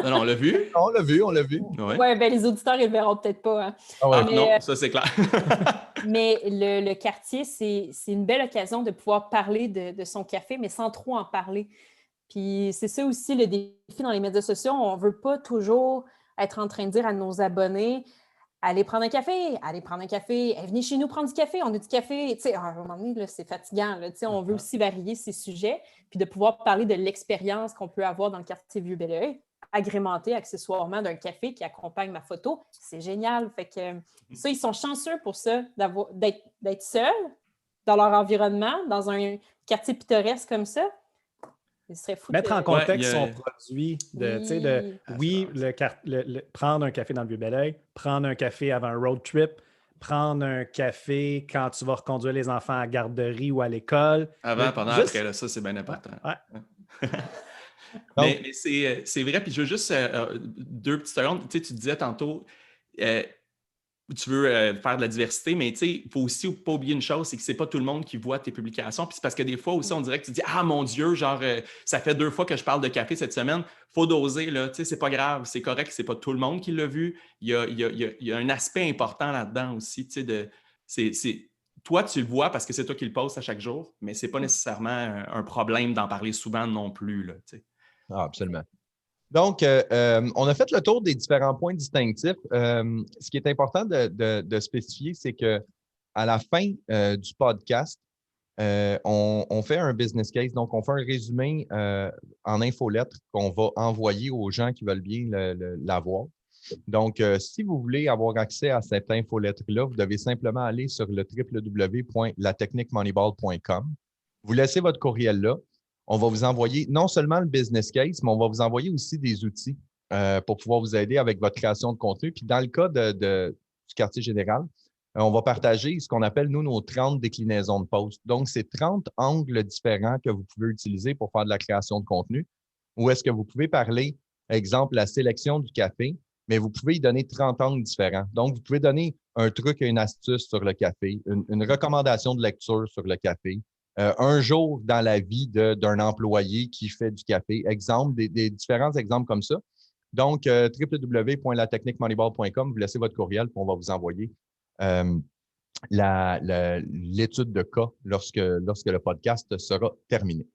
Non, on l'a vu. On l'a vu. Oui, les auditeurs, ils ne le verront peut-être pas. Hein. Ah ouais. Mais, non, ça c'est clair. mais le quartier, c'est une belle occasion de pouvoir parler de son café, mais sans trop en parler. Puis c'est ça aussi le défi dans les médias sociaux. On ne veut pas toujours être en train de dire à nos abonnés allez prendre un café, venez chez nous prendre du café, on a du café. À un moment donné, là, c'est fatigant. Là, on veut aussi varier ces sujets, puis de pouvoir parler de l'expérience qu'on peut avoir dans le quartier Vieux-Belleuil, agrémenté accessoirement d'un café qui accompagne ma photo. C'est génial. Fait que ça, ils sont chanceux pour ça, d'être seuls dans leur environnement, dans un quartier pittoresque comme ça. Il serait fou mettre en contexte son produit, prendre un café dans le Vieux-Belleuil, prendre un café avant un road trip, prendre un café quand tu vas reconduire les enfants à la garderie ou à l'école. Avant, pendant, après, là, ça, c'est bien important. Ouais. Mais c'est vrai, puis je veux juste 2 petites secondes. Tu disais tantôt, tu veux faire de la diversité, mais il faut aussi pas oublier une chose, c'est que c'est pas tout le monde qui voit tes publications. Puis c'est parce que des fois aussi, on dirait que tu dis « Ah, mon Dieu, genre, ça fait 2 fois que je parle de café cette semaine. Faut doser, là. C'est pas grave, c'est correct, c'est pas tout le monde qui l'a vu. Il y a un aspect important là-dedans aussi, toi, tu le vois parce que c'est toi qui le postes à chaque jour, mais c'est pas nécessairement un problème d'en parler souvent non plus, là, Ah, absolument. Donc, on a fait le tour des différents points distinctifs. Ce qui est important de spécifier, c'est qu'à la fin du podcast, on fait un business case. Donc, on fait un résumé en infolettre qu'on va envoyer aux gens qui veulent bien l'avoir. Donc, si vous voulez avoir accès à cette infolettre-là, vous devez simplement aller sur le www.latechniquemoneyball.com. Vous laissez votre courriel là. On va vous envoyer non seulement le business case, mais on va vous envoyer aussi des outils pour pouvoir vous aider avec votre création de contenu. Puis dans le cas du quartier général, on va partager ce qu'on appelle, nous, nos 30 déclinaisons de posts. Donc, c'est 30 angles différents que vous pouvez utiliser pour faire de la création de contenu. Ou est-ce que vous pouvez parler, exemple, la sélection du café, mais vous pouvez y donner 30 angles différents. Donc, vous pouvez donner un truc et une astuce sur le café, une recommandation de lecture sur le café, un jour dans la vie d'un employé qui fait du café. Exemple, des différents exemples comme ça. Donc, www.latechniquemoneyball.com, vous laissez votre courriel, puis on va vous envoyer l'étude de cas lorsque le podcast sera terminé.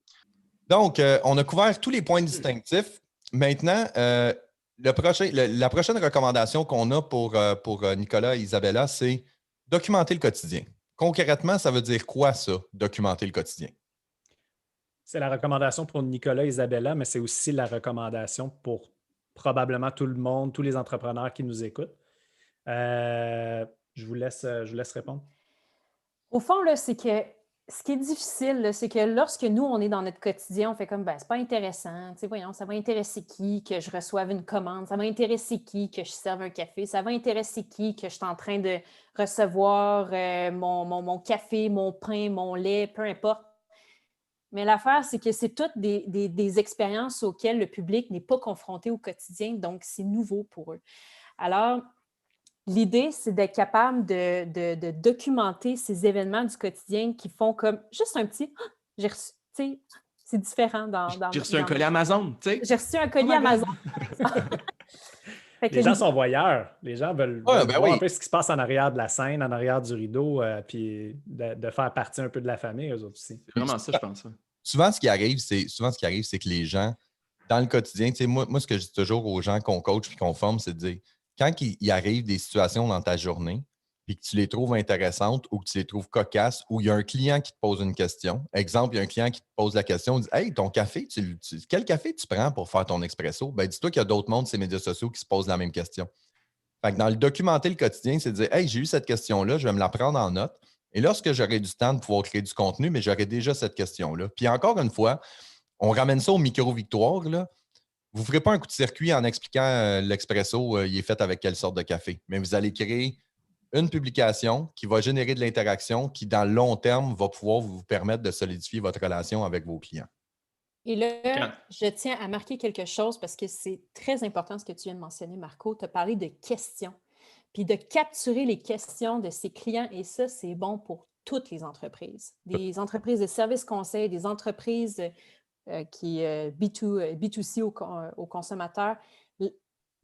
Donc, on a couvert tous les points distinctifs. Maintenant, la prochaine recommandation qu'on a pour Nicolas et Isabella, c'est documenter le quotidien. Concrètement, ça veut dire quoi, ça, documenter le quotidien? C'est la recommandation pour Nicolas et Isabella, mais c'est aussi la recommandation pour probablement tout le monde, tous les entrepreneurs qui nous écoutent. Je vous laisse répondre. Au fond, là, c'est que ce qui est difficile, là, c'est que lorsque nous, on est dans notre quotidien, on fait comme, c'est pas intéressant. Tu sais, voyons, ça va intéresser qui que je reçoive une commande? Ça va intéresser qui que je serve un café? Ça va intéresser qui que je suis en train de recevoir mon café, mon pain, mon lait, peu importe. Mais l'affaire, c'est que c'est toutes des expériences auxquelles le public n'est pas confronté au quotidien, donc c'est nouveau pour eux. Alors, l'idée, c'est d'être capable de documenter ces événements du quotidien qui font comme juste un petit « j'ai reçu », tu sais, c'est différent dans j'ai reçu un colis Amazon, tu sais. J'ai reçu un colis Amazon. Les gens sont voyeurs. Les gens veulent voir un peu ce qui se passe en arrière de la scène, en arrière du rideau, puis de faire partie un peu de la famille, eux autres aussi. C'est vraiment ça, je pense. Souvent, ce qui arrive, c'est que les gens, dans le quotidien, tu sais, moi, ce que je dis toujours aux gens qu'on coach et qu'on forme, c'est de dire, quand il arrive des situations dans ta journée, puis que tu les trouves intéressantes ou que tu les trouves cocasses, ou il y a un client qui te pose une question. Exemple, il y a un client qui te pose la question, dit « Hey, ton café, quel café tu prends pour faire ton expresso? » Ben, dis-toi qu'il y a d'autres mondes sur ces médias sociaux qui se posent la même question. Fait que dans le documenter le quotidien, c'est de dire « Hey, j'ai eu cette question-là, je vais me la prendre en note. Et lorsque j'aurai du temps de pouvoir créer du contenu, mais j'aurai déjà cette question-là. » Puis encore une fois, on ramène ça aux micro-victoires, là. Vous ne ferez pas un coup de circuit en expliquant l'expresso, il est fait avec quelle sorte de café. Mais vous allez créer une publication qui va générer de l'interaction qui, dans le long terme, va pouvoir vous permettre de solidifier votre relation avec vos clients. Et là, je tiens à marquer quelque chose parce que c'est très important ce que tu viens de mentionner, Marco. Tu as parlé de questions. Puis de capturer les questions de ses clients. Et ça, c'est bon pour toutes les entreprises. Des entreprises de services conseils, des entreprises qui B2C aux consommateurs.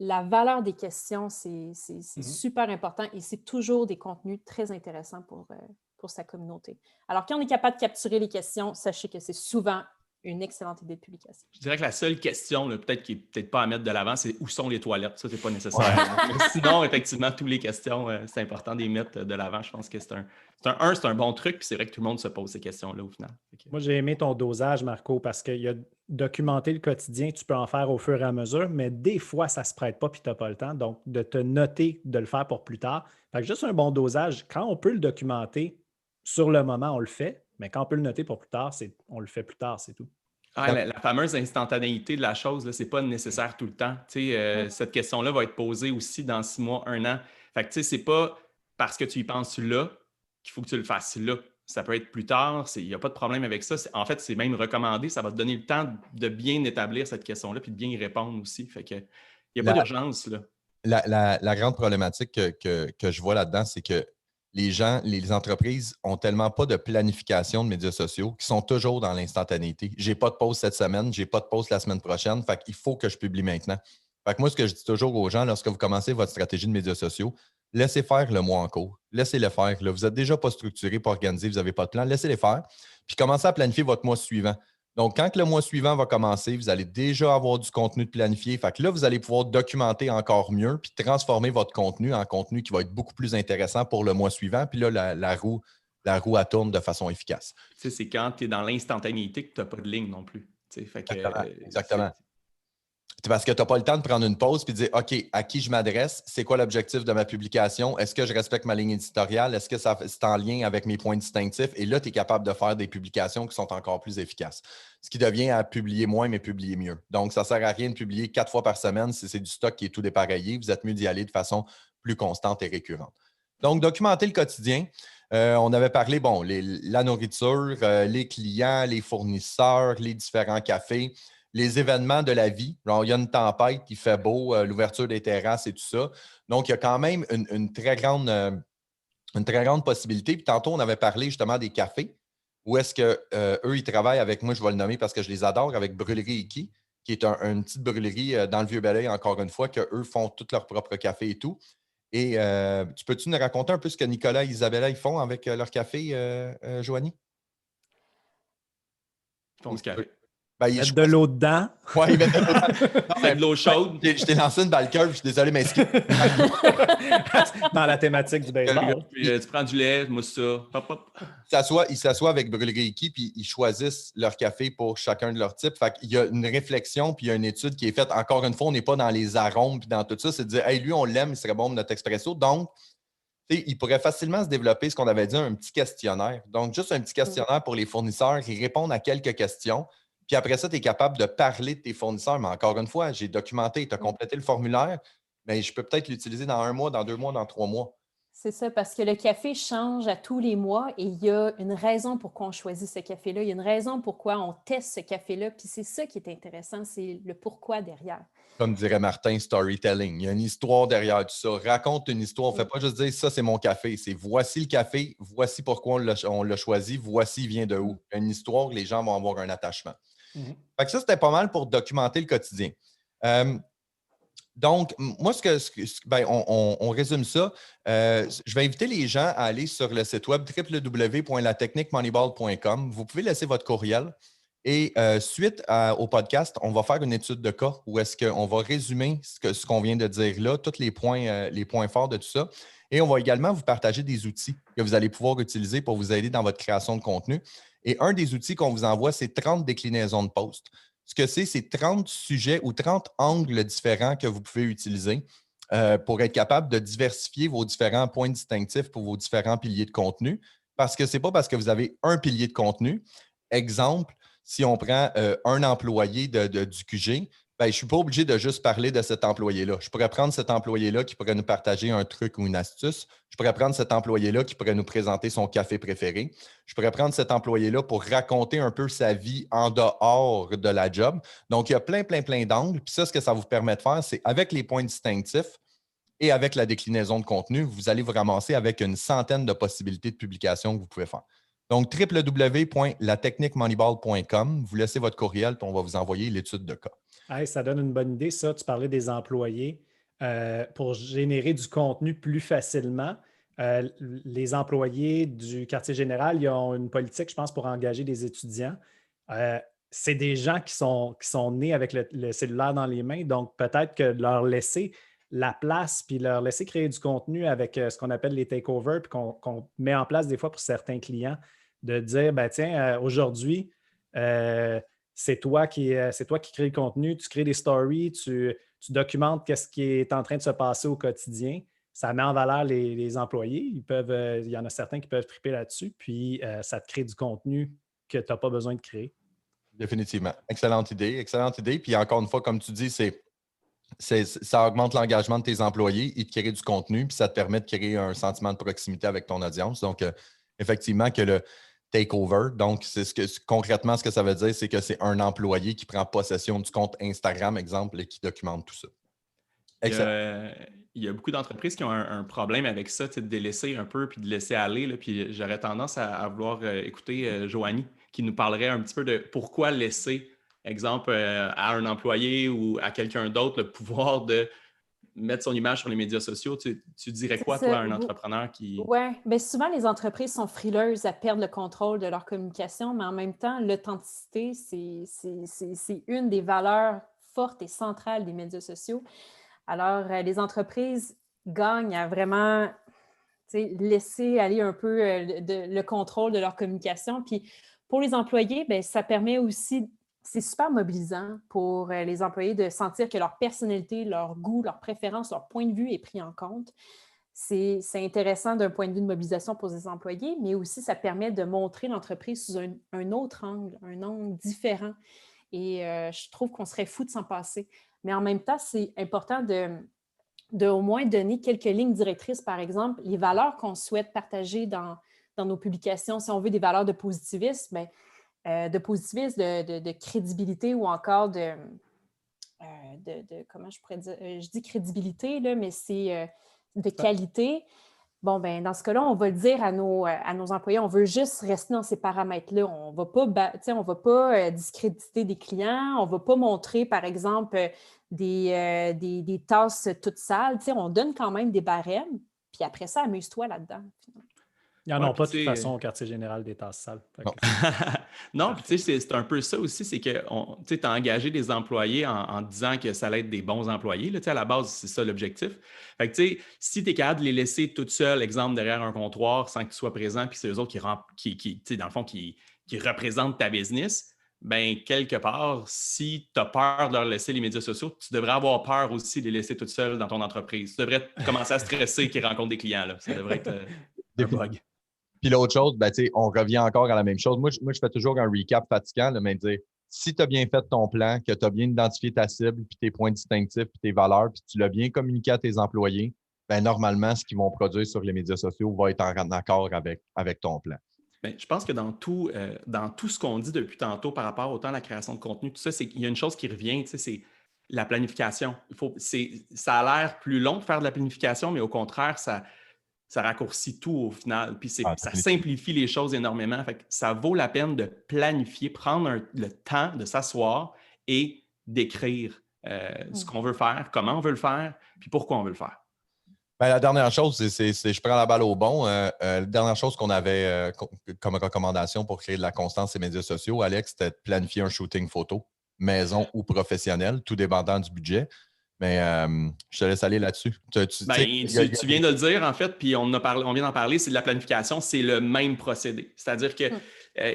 La valeur des questions, c'est super important et c'est toujours des contenus très intéressants pour sa communauté. Alors, quand on est capable de capturer les questions, sachez que c'est souvent une excellente idée de publication. Je dirais que la seule question, peut-être qui n'est peut-être pas à mettre de l'avant, c'est où sont les toilettes? Ça, c'est pas nécessaire. Mais sinon, effectivement, toutes les questions, c'est important de les mettre de l'avant. Je pense que c'est un bon truc, puis c'est vrai que tout le monde se pose ces questions-là au final. Moi, j'ai aimé ton dosage, Marco, parce qu'il y a documenter le quotidien, tu peux en faire au fur et à mesure, mais des fois, ça ne se prête pas puis tu n'as pas le temps. Donc, de te noter de le faire pour plus tard. Fait que juste un bon dosage, quand on peut le documenter sur le moment, on le fait. Mais quand on peut le noter pour plus tard, on le fait plus tard, c'est tout. Ah, la fameuse instantanéité de la chose, ce n'est pas nécessaire tout le temps. Cette question-là va être posée aussi dans 6 mois, 1 an. Fait que c'est pas parce que tu y penses là qu'il faut que tu le fasses là. Ça peut être plus tard, il n'y a pas de problème avec ça. En fait, c'est même recommandé. Ça va te donner le temps de bien établir cette question-là puis de bien y répondre aussi. Fait que il n'y a pas d'urgence, là. La grande problématique que je vois là-dedans, c'est que les gens, les entreprises ont tellement pas de planification de médias sociaux qu'ils sont toujours dans l'instantanéité. J'ai pas de pause cette semaine, j'ai pas de pause la semaine prochaine, fait qu'il faut que je publie maintenant. Fait que moi, ce que je dis toujours aux gens, lorsque vous commencez votre stratégie de médias sociaux, laissez faire le mois en cours. Laissez-le faire. Là, vous n'êtes déjà pas structuré, pas organisé, vous n'avez pas de plan. Laissez-les faire. Puis commencez à planifier votre mois suivant. Donc, quand le mois suivant va commencer, vous allez déjà avoir du contenu de planifié. Fait que là, vous allez pouvoir documenter encore mieux puis transformer votre contenu en contenu qui va être beaucoup plus intéressant pour le mois suivant. Puis là, la roue, elle tourne de façon efficace. C'est quand tu es dans l'instantanéité que tu n'as pas de ligne non plus. Fait que, exactement. parce que tu n'as pas le temps de prendre une pause et de dire OK, à qui je m'adresse? C'est quoi l'objectif de ma publication? Est-ce que je respecte ma ligne éditoriale? Est-ce que c'est en lien avec mes points distinctifs? Et là, tu es capable de faire des publications qui sont encore plus efficaces. Ce qui devient à publier moins, mais publier mieux. Donc, ça ne sert à rien de publier 4 fois par semaine si c'est du stock qui est tout dépareillé. Vous êtes mieux d'y aller de façon plus constante et récurrente. Donc, documenter le quotidien. On avait parlé, la nourriture, les clients, les fournisseurs, les différents cafés, les événements de la vie. Genre, il y a une tempête, il fait beau, l'ouverture des terrasses et tout ça. Donc, il y a quand même une très grande possibilité. Puis tantôt, on avait parlé justement des cafés, où est-ce qu'eux, ils travaillent avec moi, je vais le nommer parce que je les adore, avec Brûlerie Iki, qui est une petite brûlerie dans le Vieux-Belleuil, encore une fois, qu'eux font tout leur propre café et tout. Et peux-tu nous raconter un peu ce que Nicolas et Isabella ils font avec leur café, Joanie? Ils font du café. Mettre de l'eau dedans. Oui, ils mettent de l'eau dedans. Avec de l'eau chaude. Je t'ai lancé une balle curve, je suis désolé, mais dans la thématique du baseball. Puis tu prends du lait, mousse ça. Hop, hop. Ils s'assoient avec Brûlerie Iki, puis ils choisissent leur café pour chacun de leurs types. Fait qu'il y a une réflexion, puis il y a une étude qui est faite. Encore une fois, on n'est pas dans les arômes, puis dans tout ça. C'est de dire, hey, lui, on l'aime, il serait bon pour notre expresso. Donc, il pourrait facilement se développer ce qu'on avait dit, un petit questionnaire. Donc, juste un petit questionnaire pour les fournisseurs. Ils répondent à quelques questions. Puis après ça, tu es capable de parler de tes fournisseurs. Mais encore une fois, j'ai documenté, tu as complété le formulaire, mais je peux peut-être l'utiliser dans 1 mois, dans 2 mois, dans 3 mois. C'est ça, parce que le café change à tous les mois et il y a une raison pourquoi on choisit ce café-là. Il y a une raison pourquoi on teste ce café-là. Puis c'est ça qui est intéressant, c'est le pourquoi derrière. Comme dirait Martin, storytelling. Il y a une histoire derrière tout ça. Raconte une histoire. On ne fait pas juste dire ça, c'est mon café. C'est voici le café, voici pourquoi on l'a choisi, voici il vient de où. Une histoire, les gens vont avoir un attachement. Fait que ça, c'était pas mal pour documenter le quotidien. Donc, moi, on résume ça. Je vais inviter les gens à aller sur le site web www.latechniquemoneyball.com. Vous pouvez laisser votre courriel. Et suite au podcast, on va faire une étude de cas où est-ce qu'on va résumer ce qu'on vient de dire là, tous les points forts de tout ça. Et on va également vous partager des outils que vous allez pouvoir utiliser pour vous aider dans votre création de contenu. Et un des outils qu'on vous envoie, c'est 30 déclinaisons de posts. Ce que c'est 30 sujets ou 30 angles différents que vous pouvez utiliser pour être capable de diversifier vos différents points distinctifs pour vos différents piliers de contenu. Parce que ce n'est pas parce que vous avez un pilier de contenu. Exemple, si on prend un employé du QG, je ne suis pas obligé de juste parler de cet employé-là. Je pourrais prendre cet employé-là qui pourrait nous partager un truc ou une astuce. Je pourrais prendre cet employé-là qui pourrait nous présenter son café préféré. Je pourrais prendre cet employé-là pour raconter un peu sa vie en dehors de la job. Donc, il y a plein d'angles. Puis ça, ce que ça vous permet de faire, c'est avec les points distinctifs et avec la déclinaison de contenu, vous allez vous ramasser avec une centaine de possibilités de publications que vous pouvez faire. Donc, www.latechniquemoneyball.com. Vous laissez votre courriel, puis on va vous envoyer l'étude de cas. Hey, ça donne une bonne idée, ça. Tu parlais des employés. Pour générer du contenu plus facilement, les employés du quartier général, ils ont une politique, je pense, pour engager des étudiants. C'est des gens qui sont nés avec le cellulaire dans les mains, donc peut-être que leur laisser la place puis leur laisser créer du contenu avec ce qu'on appelle les takeovers, puis qu'on met en place des fois pour certains clients, de dire, tiens, aujourd'hui, c'est toi qui crée le contenu, tu crées des stories, tu documentes ce qui est en train de se passer au quotidien. Ça met en valeur les employés. Il y en a certains qui peuvent triper là-dessus, puis ça te crée du contenu que tu n'as pas besoin de créer. Définitivement. Excellente idée. Puis encore une fois, comme tu dis, ça augmente l'engagement de tes employés, ils te créent du contenu, puis ça te permet de créer un sentiment de proximité avec ton audience. Donc, effectivement, que le takeover, donc concrètement, ce que ça veut dire, c'est que c'est un employé qui prend possession du compte Instagram, exemple, et qui documente tout ça. Excellent. Il y a beaucoup d'entreprises qui ont un problème avec ça, de délaisser un peu puis de laisser aller. Là, puis j'aurais tendance à vouloir écouter Joanie qui nous parlerait un petit peu de pourquoi laisser, exemple, à un employé ou à quelqu'un d'autre le pouvoir de mettre son image sur les médias sociaux. Tu dirais quoi, toi, à un entrepreneur qui... Oui, bien souvent, les entreprises sont frileuses à perdre le contrôle de leur communication, mais en même temps, l'authenticité, c'est une des valeurs fortes et centrales des médias sociaux. Alors, les entreprises gagnent à vraiment laisser aller un peu le contrôle de leur communication. Puis, pour les employés, bien, ça permet aussi c'est super mobilisant pour les employés de sentir que leur personnalité, leur goût, leur préférence, leur point de vue est pris en compte. C'est intéressant d'un point de vue de mobilisation pour les employés, mais aussi ça permet de montrer l'entreprise sous un autre angle, un angle différent. Et je trouve qu'on serait fou de s'en passer. Mais en même temps, c'est important de au moins donner quelques lignes directrices, par exemple, les valeurs qu'on souhaite partager dans nos publications. Si on veut des valeurs de positivisme, de crédibilité ou encore comment je pourrais dire, je dis crédibilité, là, mais c'est de qualité. Bon, ben dans ce cas-là, on va le dire à nos employés, on veut juste rester dans ces paramètres-là. On ne va pas discréditer des clients, on ne va pas montrer, par exemple, des tasses toutes sales. On donne quand même des barèmes, puis après ça, amuse-toi là-dedans. Ils n'en ont pas de toute façon au quartier général des tasses sales. Non, puis tu sais, c'est un peu ça aussi, c'est que tu as engagé des employés en disant que ça allait être des bons employés. Là, à la base, c'est ça l'objectif. Fait que tu sais, si tu es capable de les laisser toutes seules, exemple, derrière un comptoir sans qu'ils soient présents, puis c'est eux autres qui dans le fond, qui représentent ta business, ben quelque part, si tu as peur de leur laisser les médias sociaux, tu devrais avoir peur aussi de les laisser toutes seules dans ton entreprise. Tu devrais commencer à stresser qu'ils rencontrent des clients. Là. Ça devrait être un bug. Puis l'autre chose, ben, on revient encore à la même chose. Moi, je fais toujours un recap fatigant, là, mais dire, si tu as bien fait ton plan, que tu as bien identifié ta cible, puis tes points distinctifs, puis tes valeurs, puis tu l'as bien communiqué à tes employés, ben, normalement, ce qu'ils vont produire sur les médias sociaux va être en accord avec ton plan. Bien, je pense que dans tout ce qu'on dit depuis tantôt par rapport autant à la création de contenu, tout ça, c'est qu'il y a une chose qui revient, c'est la planification. Ça a l'air plus long de faire de la planification, mais au contraire, ça raccourcit tout au final. Puis ça simplifie les choses énormément. Fait que ça vaut la peine de planifier, prendre le temps de s'asseoir et d'écrire ce qu'on veut faire, comment on veut le faire, puis pourquoi on veut le faire. Ben, la dernière chose, c'est je prends la balle au bon. La dernière chose qu'on avait comme recommandation pour créer de la constance sur les médias sociaux, Alex, c'était de planifier un shooting photo, maison ou professionnel, tout dépendant du budget. Mais je te laisse aller là-dessus. Tu viens de le dire, en fait, puis on vient d'en parler, c'est de la planification, c'est le même procédé. C'est-à-dire que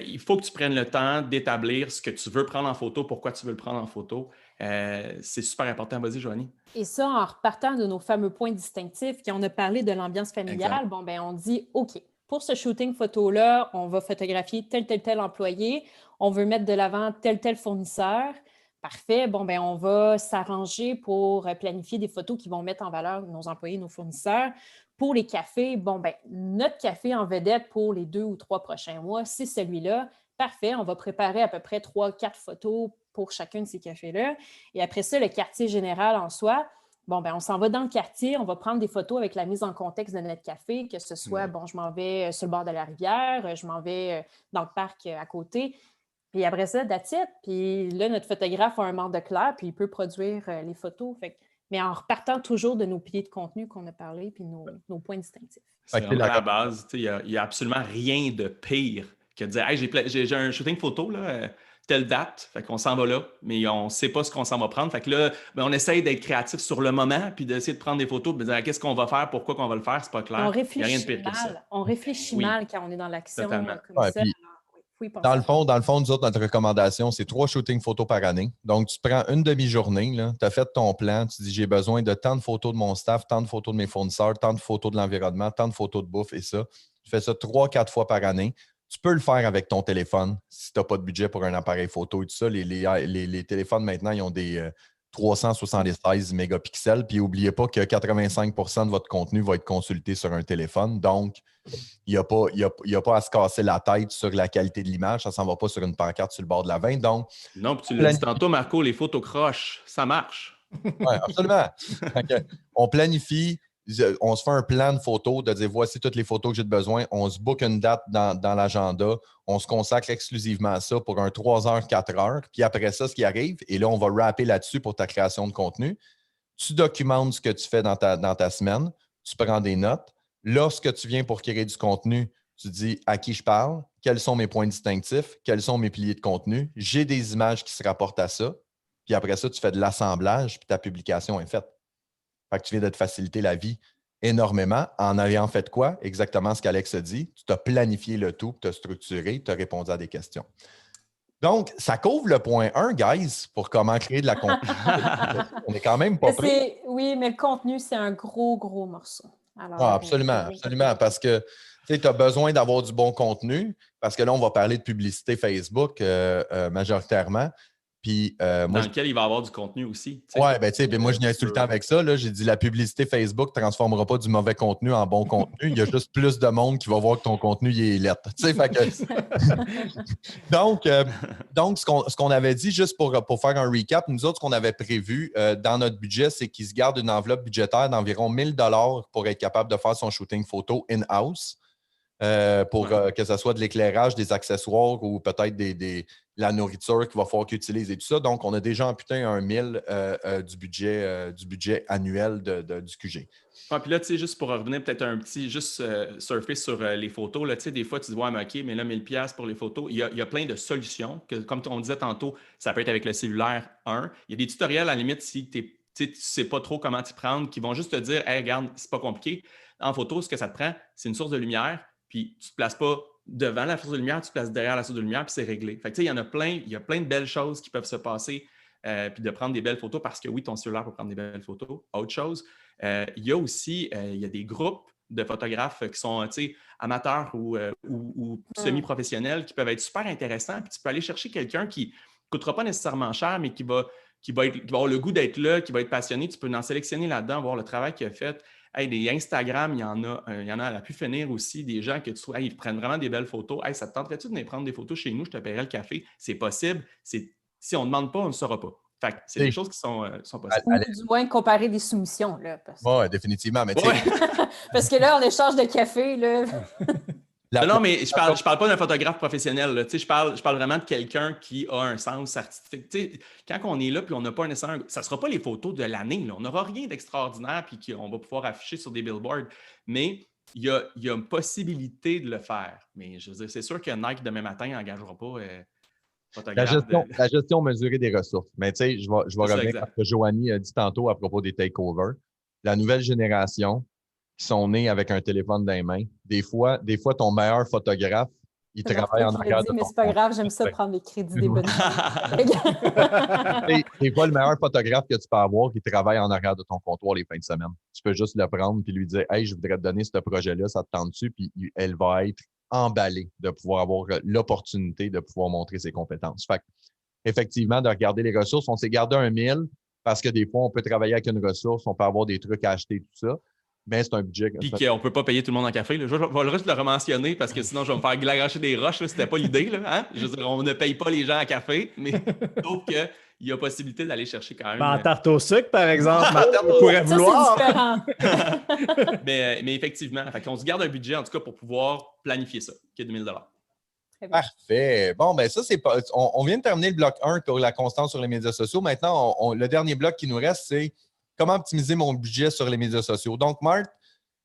il faut que tu prennes le temps d'établir ce que tu veux prendre en photo, pourquoi tu veux le prendre en photo. C'est super important. Vas-y, Joanie. Et ça, en repartant de nos fameux points distinctifs, quand on a parlé de l'ambiance familiale, bon, ben, on dit, OK, pour ce shooting photo-là, on va photographier tel employé, on veut mettre de l'avant tel fournisseur. Parfait. Bon, ben on va s'arranger pour planifier des photos qui vont mettre en valeur nos employés, nos fournisseurs. Pour les cafés, bon, ben notre café en vedette pour les 2 ou 3 prochains mois, c'est celui-là. Parfait. On va préparer à peu près 3-4 photos pour chacun de ces cafés-là. Et après ça, le quartier général en soi, bon, ben on s'en va dans le quartier, on va prendre des photos avec la mise en contexte de notre café, que ce soit, bon, je m'en vais sur le bord de la rivière, je m'en vais dans le parc à côté. Puis après ça, that's it. Puis là, notre photographe a un mandat clair, puis il peut produire les photos. Mais en repartant toujours de nos piliers de contenu qu'on a parlé, puis nos points distinctifs. C'est vraiment à la base. Il n'y a absolument rien de pire que de dire hey, j'ai un shooting photo, là, telle date, fait qu'on s'en va là, mais on ne sait pas ce qu'on s'en va prendre. Fait que là, ben, on essaye d'être créatif sur le moment, puis d'essayer de prendre des photos, de dire qu'est-ce qu'on va faire, pourquoi qu'on va le faire, c'est pas clair. On réfléchit Il n'y a rien de pire mal. que ça. On réfléchit mal quand on est dans l'action comme ça. Dans le fond, nous autres, notre recommandation, c'est 3 shootings photos par année. Donc, tu prends une demi-journée, tu as fait ton plan, tu dis j'ai besoin de tant de photos de mon staff, tant de photos de mes fournisseurs, tant de photos de l'environnement, tant de photos de bouffe et ça. Tu fais ça 3-4 fois par année. Tu peux le faire avec ton téléphone si tu n'as pas de budget pour un appareil photo et tout ça. Les téléphones maintenant, ils ont des 376 mégapixels. Puis n'oubliez pas que 85 % de votre contenu va être consulté sur un téléphone. Donc, il n'y a pas à se casser la tête sur la qualité de l'image. Ça ne s'en va pas sur une pancarte sur le bord de la 20. Donc, non, puis tu l'as dit tantôt, Marco, les photos croches, ça marche. Oui, absolument. On planifie, on se fait un plan de photos, de dire voici toutes les photos que j'ai besoin. On se book une date dans l'agenda. On se consacre exclusivement à ça pour un 3 heures, 4 heures. Puis après ça, ce qui arrive, et là, on va rapper là-dessus pour ta création de contenu. Tu documentes ce que tu fais dans ta semaine. Tu prends des notes. Lorsque tu viens pour créer du contenu, tu dis à qui je parle, quels sont mes points distinctifs, quels sont mes piliers de contenu. J'ai des images qui se rapportent à ça. Puis après ça, tu fais de l'assemblage, puis ta publication est faite. Fait que tu viens de te faciliter la vie énormément en ayant fait quoi? Exactement ce qu'Alex a dit. Tu t'as planifié le tout, tu as structuré, tu as répondu à des questions. Donc, ça couvre le point 1, guys, pour comment créer de la contenu. On est quand même pas prêt. Oui, mais le contenu, c'est un gros, gros morceau. Alors, Absolument. Parce que tu as besoin d'avoir du bon contenu, parce que là, on va parler de publicité Facebook majoritairement. Puis, dans lequel il va y avoir du contenu aussi. Oui, moi, je niaise tout le temps avec ça. J'ai dit la publicité Facebook ne transformera pas du mauvais contenu en bon contenu. Il y a juste plus de monde qui va voir que ton contenu il est lettre. Donc, ce qu'on avait dit, juste pour faire un recap, nous autres, ce qu'on avait prévu dans notre budget, c'est qu'il se garde une enveloppe budgétaire d'environ 1 000 $ pour être capable de faire son shooting photo in-house. Que ce soit de l'éclairage, des accessoires ou peut-être la nourriture qu'il va falloir qu'il utilise et tout ça. Donc, on a déjà amputé 1 000 du budget annuel du QG. Puis là, juste pour revenir peut-être un petit, surfer sur les photos, là, des fois, tu te dis, ouais, mais OK, mais là, 1 000 $ pour les photos. Il y a plein de solutions. Comme on disait tantôt, ça peut être avec le cellulaire 1. Il y a des tutoriels, à la limite, si tu ne sais pas trop comment t'y prendre, qui vont juste te dire, hey, regarde, c'est pas compliqué. En photo, ce que ça te prend, c'est une source de lumière. Puis tu ne te places pas devant la source de lumière, tu te places derrière la source de lumière, puis c'est réglé. Fait que, il y a plein de belles choses qui peuvent se passer, puis de prendre des belles photos, parce que oui, ton cellulaire peut prendre des belles photos. Autre chose, il y a aussi il y a des groupes de photographes qui sont amateurs ou semi-professionnels qui peuvent être super intéressants. Puis tu peux aller chercher quelqu'un qui ne coûtera pas nécessairement cher, mais qui va avoir le goût d'être là, qui va être passionné. Tu peux en sélectionner là-dedans, voir le travail qu'il a fait. Hey, des Instagram, il y en a à la pu finir aussi, des gens que tu trouves, ils prennent vraiment des belles photos. Hey, ça te tenterait-tu de venir prendre des photos chez nous? Je te paierai le café. C'est possible. Si on ne demande pas, on ne le saura pas. Fait que c'est des choses qui sont possibles. Ou du moins comparer des soumissions. Oui, définitivement. Mais parce que là, en échange de café, là. Non, mais je parle pas d'un photographe professionnel. Là. Je parle vraiment de quelqu'un qui a un sens artistique. Quand on est là et on n'a pas un ça ne sera pas les photos de l'année. Là. On n'aura rien d'extraordinaire et qu'on va pouvoir afficher sur des billboards. Mais il y a une possibilité de le faire. Mais je veux dire, c'est sûr que Nike, demain matin, n'engagera pas photographe. La gestion mesurée des ressources. Mais tu sais, je vais revenir à ce que Joanie a dit tantôt à propos des takeovers. La nouvelle génération qui sont nés avec un téléphone dans les mains. Des fois ton meilleur photographe, il travaille en arrière de ton mais c'est pas grave, j'aime ça prendre les crédits des bonnes Des fois, le meilleur photographe que tu peux avoir qui travaille en arrière de ton comptoir les fins de semaine. Tu peux juste le prendre et lui dire « Hey, je voudrais te donner ce projet-là, ça te tente-tu? » Puis elle va être emballée de pouvoir avoir l'opportunité de pouvoir montrer ses compétences. Fait effectivement, de regarder les ressources, on s'est gardé 1 000 parce que des fois, on peut travailler avec une ressource, on peut avoir des trucs à acheter, tout ça. Mais c'est un budget. Puis qu'on ne peut pas payer tout le monde en café. Là. Je vais juste le rementionner parce que sinon, je vais me faire glagracher des roches. C'était pas l'idée. Là, hein? Je veux dire, on ne paye pas les gens en café, mais donc il y a possibilité d'aller chercher quand même. En tarte au sucre, par exemple, on pourrait vouloir. C'est différent. mais effectivement, on se garde un budget, en tout cas, pour pouvoir planifier ça, qui est de 1 000 $. Parfait. Bon, ben ça, c'est pas. On vient de terminer le bloc 1 pour la constance sur les médias sociaux. Maintenant, le dernier bloc qui nous reste, c'est comment optimiser mon budget sur les médias sociaux. Donc, Marc,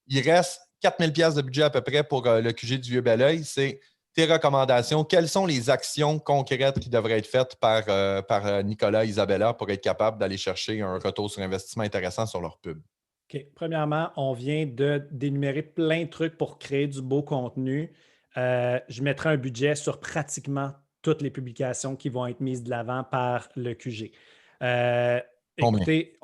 il reste 4 000 $ de budget à peu près pour le QG du Vieux-Belleuil. C'est tes recommandations. Quelles sont les actions concrètes qui devraient être faites par Nicolas et Isabella pour être capable d'aller chercher un retour sur investissement intéressant sur leur pub? OK. Premièrement, on vient d'énumérer plein de trucs pour créer du beau contenu. Je mettrai un budget sur pratiquement toutes les publications qui vont être mises de l'avant par le QG. Écoutez,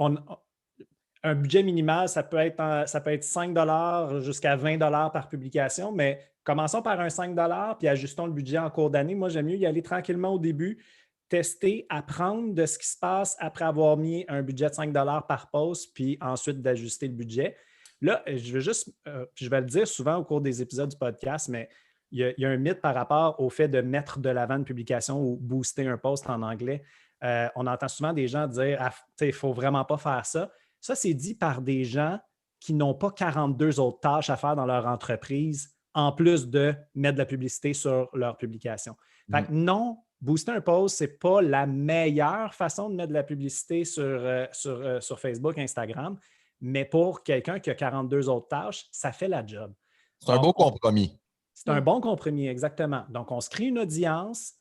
un budget minimal, ça peut être 5 $ jusqu'à 20 $ par publication, mais commençons par un 5 $ puis ajustons le budget en cours d'année. Moi, j'aime mieux y aller tranquillement au début, tester, apprendre de ce qui se passe après avoir mis un budget de 5 $ par post, puis ensuite d'ajuster le budget. Là, je vais le dire souvent au cours des épisodes du podcast, mais il y a un mythe par rapport au fait de mettre de l'avant une publication ou booster un post en anglais. On entend souvent des gens dire « il ne faut vraiment pas faire ça ». Ça, c'est dit par des gens qui n'ont pas 42 autres tâches à faire dans leur entreprise, en plus de mettre de la publicité sur leur publication. Fait que non, booster un post, ce n'est pas la meilleure façon de mettre de la publicité sur Facebook, Instagram, mais pour quelqu'un qui a 42 autres tâches, ça fait la job. C'est un beau compromis. C'est un bon compromis, exactement. Donc, on se crée une audience,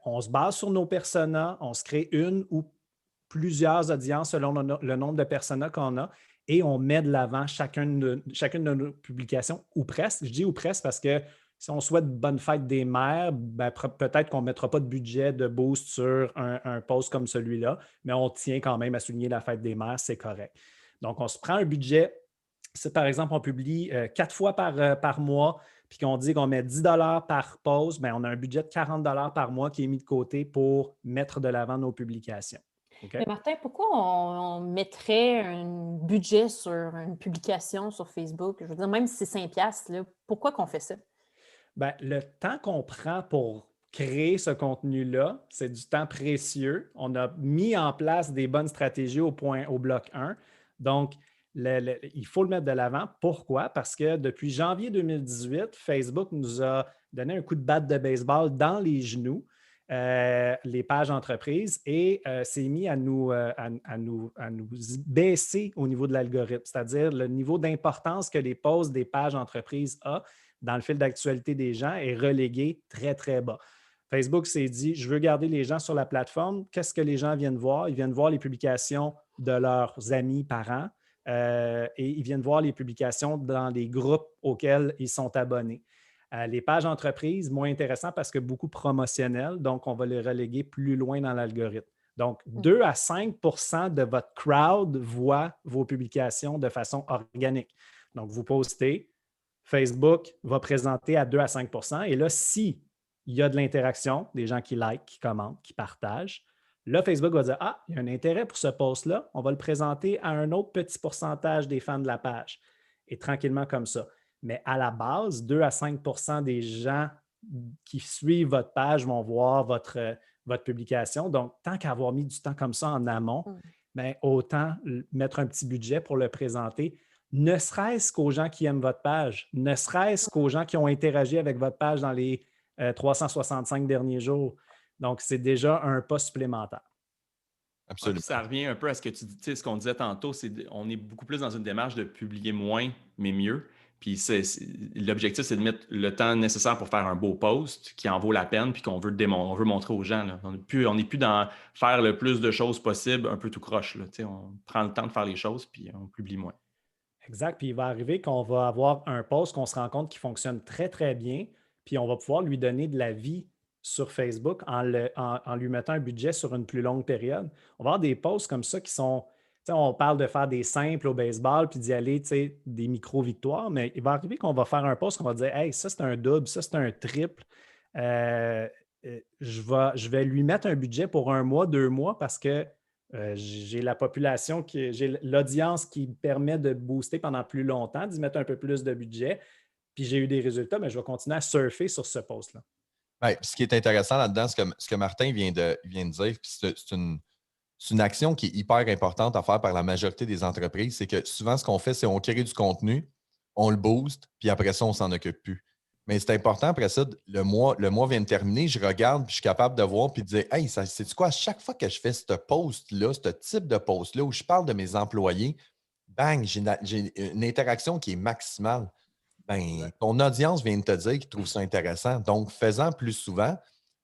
on se base sur nos personas, on se crée une ou plusieurs audiences selon le nombre de personas qu'on a et on met de l'avant chacune de nos publications, ou presque. Je dis ou presque parce que Si on souhaite bonne fête des mères, ben, peut-être qu'on ne mettra pas de budget de boost sur un post comme celui-là, mais on tient quand même à souligner la fête des mères, c'est correct. Donc, on se prend un budget. Si, par exemple, on publie 4 fois par mois, puis qu'on dit qu'on met 10 par post, bien, on a un budget de 40 par mois qui est mis de côté pour mettre de l'avant nos publications. Okay? Mais Martin, pourquoi on mettrait un budget sur une publication sur Facebook? Je veux dire, même si c'est 5 $, là, pourquoi qu'on fait ça? Bien, le temps qu'on prend pour créer ce contenu-là, c'est du temps précieux. On a mis en place des bonnes stratégies au bloc 1. Donc, il faut le mettre de l'avant. Pourquoi? Parce que depuis janvier 2018, Facebook nous a donné un coup de batte de baseball dans les genoux, les pages entreprises, et s'est mis à nous baisser au niveau de l'algorithme, c'est-à-dire le niveau d'importance que les posts des pages entreprises ont dans le fil d'actualité des gens est relégué très, très bas. Facebook s'est dit, je veux garder les gens sur la plateforme. Qu'est-ce que les gens viennent voir? Ils viennent voir les publications de leurs amis, parents, et ils viennent voir les publications dans les groupes auxquels ils sont abonnés. Les pages entreprises, moins intéressant parce que beaucoup promotionnelles, donc on va les reléguer plus loin dans l'algorithme. Donc, 2 à 5 de votre crowd voit vos publications de façon organique. Donc, vous postez, Facebook va présenter à 2 à 5 et là, s'il y a de l'interaction, des gens qui likent, qui commentent, qui partagent, là, Facebook va dire « Ah, il y a un intérêt pour ce post-là, on va le présenter à un autre petit pourcentage des fans de la page. » Et tranquillement comme ça. Mais à la base, 2 à 5 des gens qui suivent votre page vont voir votre publication. Donc, tant qu'à avoir mis du temps comme ça en amont, bien, autant mettre un petit budget pour le présenter, ne serait-ce qu'aux gens qui aiment votre page, ne serait-ce qu'aux gens qui ont interagi avec votre page dans les 365 derniers jours. Donc, c'est déjà un pas supplémentaire. Absolument. Ça revient un peu à ce que tu dis, ce qu'on disait tantôt, on est beaucoup plus dans une démarche de publier moins, mais mieux. Puis l'objectif, c'est de mettre le temps nécessaire pour faire un beau post qui en vaut la peine, puis qu'on veut, on veut montrer aux gens. Là. On n'est plus dans faire le plus de choses possible, un peu tout croche. Là. On prend le temps de faire les choses, puis on publie moins. Exact. Puis il va arriver qu'on va avoir un post qu'on se rend compte qui fonctionne très, très bien, puis on va pouvoir lui donner de la vie sur Facebook en lui mettant un budget sur une plus longue période. On va avoir des posts comme ça qui sont, on parle de faire des simples au baseball puis d'y aller, des micro-victoires, mais il va arriver qu'on va faire un post qu'on va dire « Hey, ça c'est un double, ça c'est un triple. Je vais lui mettre un budget pour 1 mois, 2 mois parce que j'ai la population, j'ai l'audience qui me permet de booster pendant plus longtemps, d'y mettre un peu plus de budget, puis j'ai eu des résultats, mais je vais continuer à surfer sur ce post-là. » Ouais, ce qui est intéressant là-dedans, ce que Martin vient de dire, puis c'est une action qui est hyper importante à faire par la majorité des entreprises, c'est que souvent, ce qu'on fait, c'est qu'on crée du contenu, on le booste, puis après ça, on ne s'en occupe plus. Mais c'est important, après ça, le mois vient de terminer, je regarde, puis je suis capable de voir, puis de dire « Hey, c'est quoi, à chaque fois que je fais ce post-là, ce type de post-là, où je parle de mes employés, bang, j'ai une interaction qui est maximale. » Ben, ton audience vient de te dire qu'il trouve ça intéressant. Donc, fais-en plus souvent.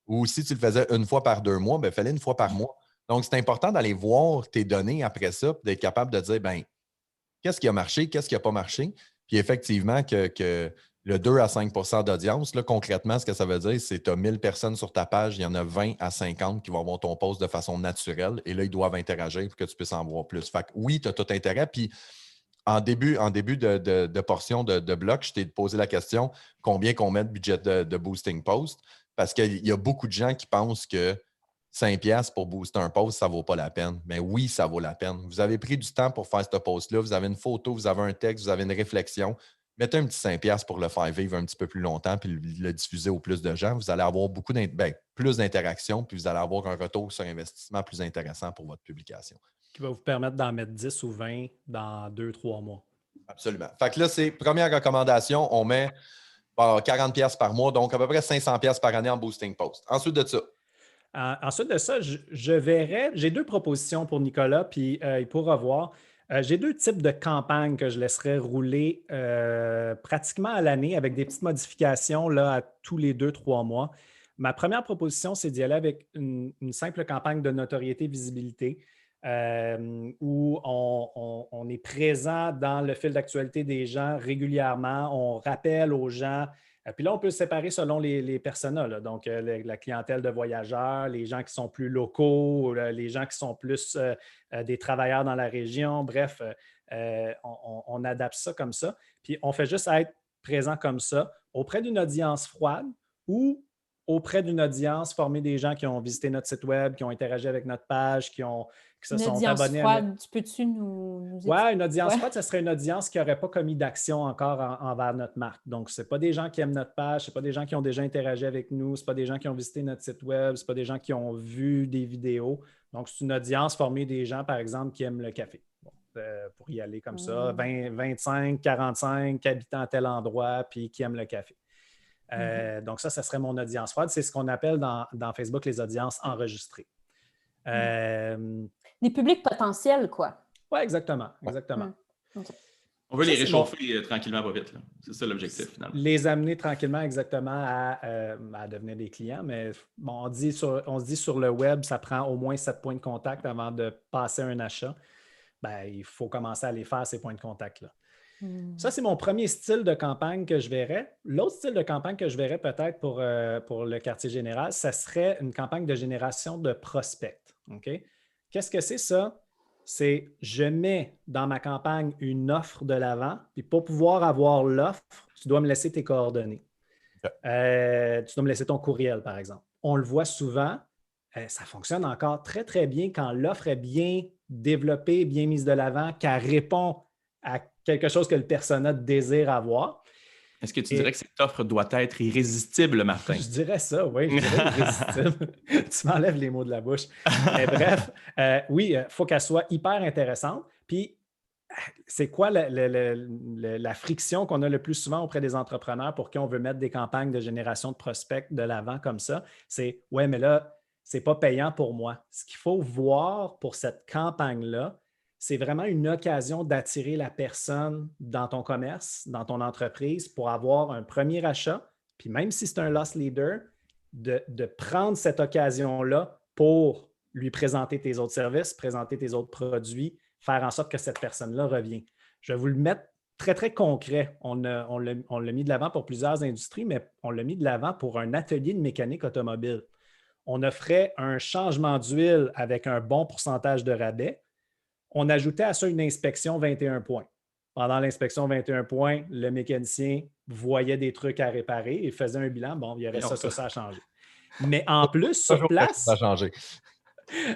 Ou si tu le faisais 1 fois par 2 mois, ben, fais-le 1 fois par mois. Donc, c'est important d'aller voir tes données après ça, puis d'être capable de dire, ben, qu'est-ce qui a marché, qu'est-ce qui n'a pas marché. Puis effectivement, que le 2 à 5 d'audience, là, concrètement, ce que ça veut dire, c'est que tu as 1000 personnes sur ta page, il y en a 20 à 50 qui vont voir ton post de façon naturelle. Et là, ils doivent interagir pour que tu puisses en voir plus. Fait que oui, tu as tout intérêt. Puis, en début de portion de bloc, je t'ai posé la question combien qu'on met de budget de boosting post parce qu'il y a beaucoup de gens qui pensent que 5$ pour booster un post, ça ne vaut pas la peine. Mais oui, ça vaut la peine. Vous avez pris du temps pour faire ce post-là. Vous avez une photo, vous avez un texte, vous avez une réflexion. Mettez un petit 5$ pour le faire vivre un petit peu plus longtemps puis le diffuser au plus de gens. Vous allez avoir plus d'interactions puis vous allez avoir un retour sur investissement plus intéressant pour votre publication. Qui va vous permettre d'en mettre 10 ou 20 dans 2-3 mois. Absolument. Fait que là, c'est première recommandation, on met 40$ par mois, donc à peu près 500$ par année en boosting post. Ensuite de ça. Ensuite de ça, je verrais, j'ai 2 propositions pour Nicolas, puis il pourra voir. J'ai 2 types de campagnes que je laisserais rouler pratiquement à l'année avec des petites modifications là, à tous les 2-3 mois. Ma première proposition, c'est d'y aller avec une simple campagne de notoriété-visibilité où on est présent dans le fil d'actualité des gens régulièrement. On rappelle aux gens Puis là, on peut le séparer selon les personas, là. Donc, la clientèle de voyageurs, les gens qui sont plus locaux, les gens qui sont plus des travailleurs dans la région. Bref, on adapte ça comme ça. Puis, on fait juste être présent comme ça auprès d'une audience froide ou auprès d'une audience formée des gens qui ont visité notre site web, qui ont interagi avec notre page, qui se Une sont audience abonnés froide, peux-tu nous Oui, une audience Ouais. froide, ce serait une audience qui n'aurait pas commis d'action encore envers notre marque. Donc, ce n'est pas des gens qui aiment notre page, ce n'est pas des gens qui ont déjà interagi avec nous, ce n'est pas des gens qui ont visité notre site web, ce n'est pas des gens qui ont vu des vidéos. Donc, c'est une audience formée des gens, par exemple, qui aiment le café. Bon, pour y aller comme ça, 20, 25, 45 habitants à tel endroit, puis qui aiment le café. Donc, ça serait mon audience froide. C'est ce qu'on appelle dans Facebook les audiences enregistrées. Des publics potentiels, quoi. Oui, exactement. Okay. On veut les réchauffer tranquillement, pas vite. Là. C'est ça l'objectif, finalement. Les amener tranquillement, exactement, à devenir des clients. Mais bon, on se dit sur le web, ça prend au moins 7 points de contact avant de passer un achat. Ben, il faut commencer à les faire, ces points de contact-là. Ça, c'est mon premier style de campagne que je verrais. L'autre style de campagne que je verrais peut-être pour le quartier général, ça serait une campagne de génération de prospects. Okay? Qu'est-ce que c'est ça? C'est je mets dans ma campagne une offre de l'avant, puis pour pouvoir avoir l'offre, tu dois me laisser tes coordonnées. Okay. Tu dois me laisser ton courriel, par exemple. On le voit souvent, ça fonctionne encore très, très bien quand l'offre est bien développée, bien mise de l'avant, qu'elle répond à quelque chose que le persona désire avoir. Est-ce que tu dirais que cette offre doit être irrésistible, Martin? Je dirais ça, oui, je dirais irrésistible. Tu m'enlèves les mots de la bouche. Mais bref, oui, il faut qu'elle soit hyper intéressante. Puis, c'est quoi la friction qu'on a le plus souvent auprès des entrepreneurs pour qui on veut mettre des campagnes de génération de prospects de l'avant comme ça? C'est, ouais, mais là, c'est pas payant pour moi. Ce qu'il faut voir pour cette campagne-là, c'est vraiment une occasion d'attirer la personne dans ton commerce, dans ton entreprise pour avoir un premier achat. Puis même si c'est un loss leader, de prendre cette occasion-là pour lui présenter tes autres services, présenter tes autres produits, faire en sorte que cette personne-là revienne. Je vais vous le mettre très, très concret. On l'a mis de l'avant pour plusieurs industries, mais on l'a mis de l'avant pour un atelier de mécanique automobile. On offrait un changement d'huile avec un bon pourcentage de rabais. On ajoutait à ça une inspection 21 points. Pendant l'inspection 21 points, le mécanicien voyait des trucs à réparer et faisait un bilan. Bon, il y aurait ça a changé. Mais en plus, sur place, ça a changé.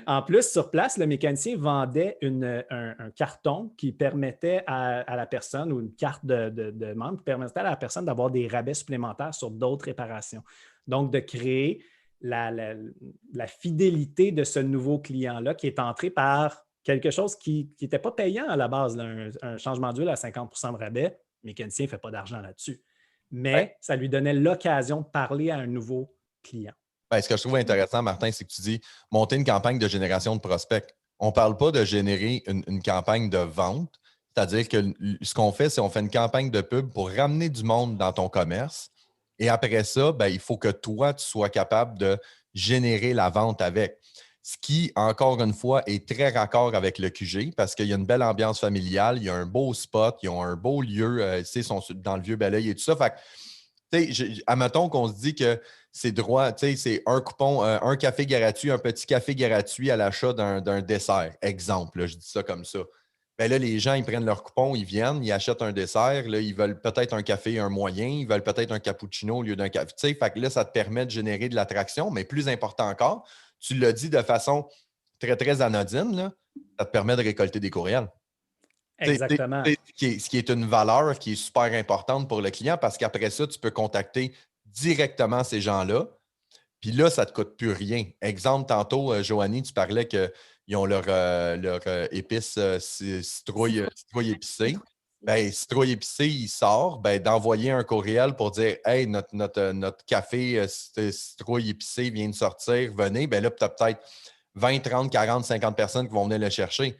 En plus, sur place, le mécanicien vendait un carton qui permettait à la personne, ou une carte de membre qui permettait à la personne d'avoir des rabais supplémentaires sur d'autres réparations. Donc, de créer la fidélité de ce nouveau client-là qui est entré par quelque chose qui n'était pas payant à la base, là, un changement d'huile à 50 % de rabais. Le mécanicien ne fait pas d'argent là-dessus. Mais ça lui donnait l'occasion de parler à un nouveau client. Ben, ce que je trouve intéressant, Martin, c'est que tu dis monter une campagne de génération de prospects. On ne parle pas de générer une campagne de vente. C'est-à-dire que ce qu'on fait, c'est qu'on fait une campagne de pub pour ramener du monde dans ton commerce. Et après ça, ben, il faut que toi, tu sois capable de générer la vente avec. Ce qui, encore une fois, est très raccord avec le QG parce qu'il y a une belle ambiance familiale, il y a un beau spot, ils ont un beau lieu, ils sont dans le Vieux-Belleuil et tout ça. Fait que, admettons qu'on se dit que c'est droit, c'est un coupon, un café gratuit, un petit café gratuit à l'achat d'un dessert. Exemple, là, je dis ça comme ça. Bien là, les gens, ils prennent leur coupon, ils viennent, ils achètent un dessert. Là, ils veulent peut-être un café, un moyen, ils veulent peut-être un cappuccino au lieu d'un café. Fait que là, ça te permet de générer de l'attraction, mais plus important encore, tu l'as dit de façon très, très anodine, là, ça te permet de récolter des courriels. Exactement. Ce qui est une valeur qui est super importante pour le client parce qu'après ça, tu peux contacter directement ces gens-là. Puis là, ça ne te coûte plus rien. Exemple, tantôt, Joanie, tu parlais qu'ils ont leur épice citrouille épicée. Bien, citrouille épicée, il sort, ben, d'envoyer un courriel pour dire « Hey, notre café citrouille épicée vient de sortir, venez. » Bien là, tu as peut-être 20, 30, 40, 50 personnes qui vont venir le chercher.